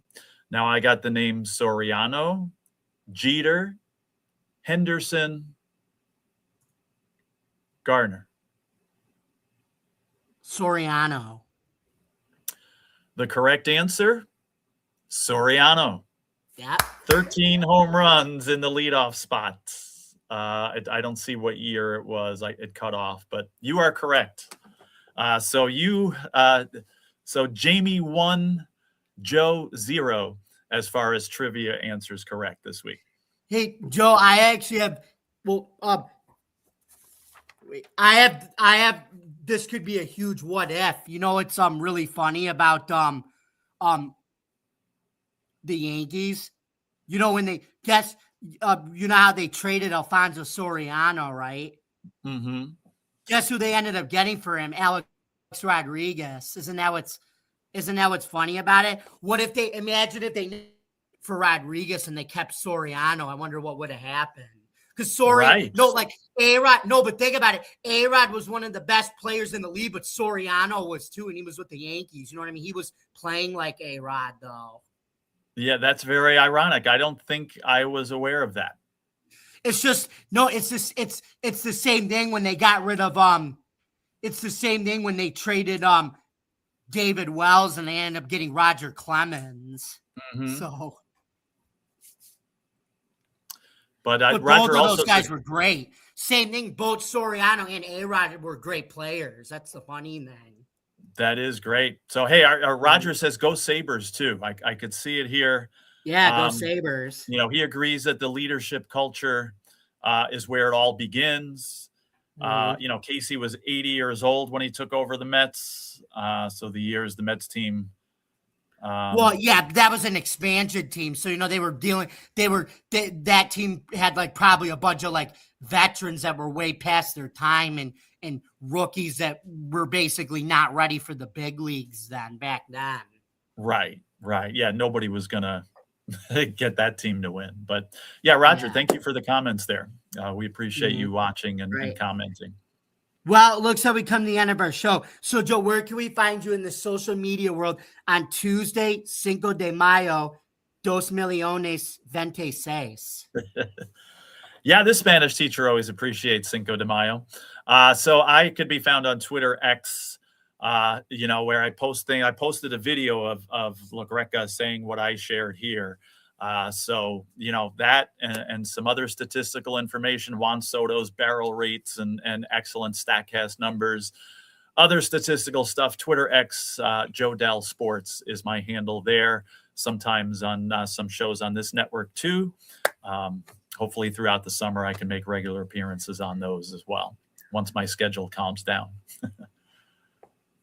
Now, I got the names Soriano, Jeter, Henderson, Gardner. Soriano. The correct answer, Soriano. Yeah. 13 home runs in the leadoff spot. I don't see what year it was. It cut off, but you are correct. So Jamie 1, Joe 0, as far as trivia answers correct this week. Hey, Joe, I actually have. Well, I have. This could be a huge what if. You know, it's really funny about the Yankees. You know, when they guess, you know how they traded Alfonso Soriano, right? Mm-hmm. Guess who they ended up getting for him? Alex Rodriguez. Isn't that what's funny about it? What if they imagine if they for Rodriguez and they kept Soriano? I wonder what would have happened. Because A-Rod, but think about it. A-Rod was one of the best players in the league, but Soriano was too, and he was with the Yankees. You know what I mean? He was playing like A-Rod, though. Yeah, that's very ironic. I don't think I was aware of that. It's just it's the same thing when they got rid of it's the same thing when they traded David Wells and they ended up getting Roger Clemens. Mm-hmm. So But both Roger of also those guys were great. Same thing, both Soriano and A-Rod were great players. That's the funny thing. That is great. So, hey, our Roger says go Sabres too. I could see it here. Yeah, go Sabres. You know, he agrees that the leadership culture is where it all begins. Mm-hmm. You know, Casey was 80 years old when he took over the Mets. So the years the Mets team. Well, yeah, that was an expansion team. So, you know, that team had like probably a bunch of like veterans that were way past their time and rookies that were basically not ready for the big leagues back then. Right. Yeah, nobody was going to get that team to win. But yeah, Roger, thank you for the comments there. We appreciate you watching and commenting. Well, it looks like we come to the end of our show. So, Joe, where can we find you in the social media world on Tuesday, Cinco de Mayo, 2,000,026? Yeah, this Spanish teacher always appreciates Cinco de Mayo. So I could be found on Twitter X, you know, where I posted a video of La Greca saying what I shared here. So, you know, that and some other statistical information, Juan Soto's barrel rates and excellent StatCast numbers, other statistical stuff, Twitter X, Joe Dell Sports is my handle there. sometimes on some shows on this network too. Hopefully throughout the summer, I can make regular appearances on those as well, once my schedule calms down.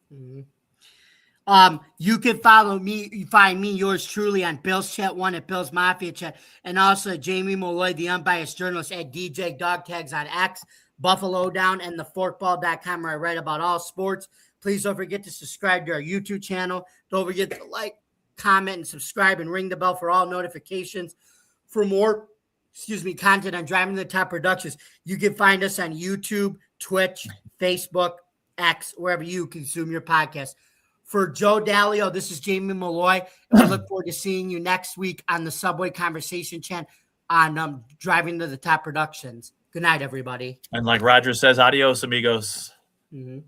You can follow me. You find me, yours truly, on Bill's Chat 1 at Bill's Mafia Chat, and also Jamie Molloy, the unbiased journalist, at DJ Dog Tags on X, Buffalo Down, and theforkball.com, where I write about all sports. Please don't forget to subscribe to our YouTube channel. Don't forget to like, comment, and subscribe, and ring the bell for all notifications. For more, content on Driving to the Top Productions, you can find us on YouTube, Twitch, Facebook, X, wherever you consume your podcast. For Joe Dalio, this is Jamie Molloy, and we look forward to seeing you next week on the Subway Conversation Channel on Driving to the Top Productions. Good night, everybody. And like Roger says, adios, amigos. Mm-hmm.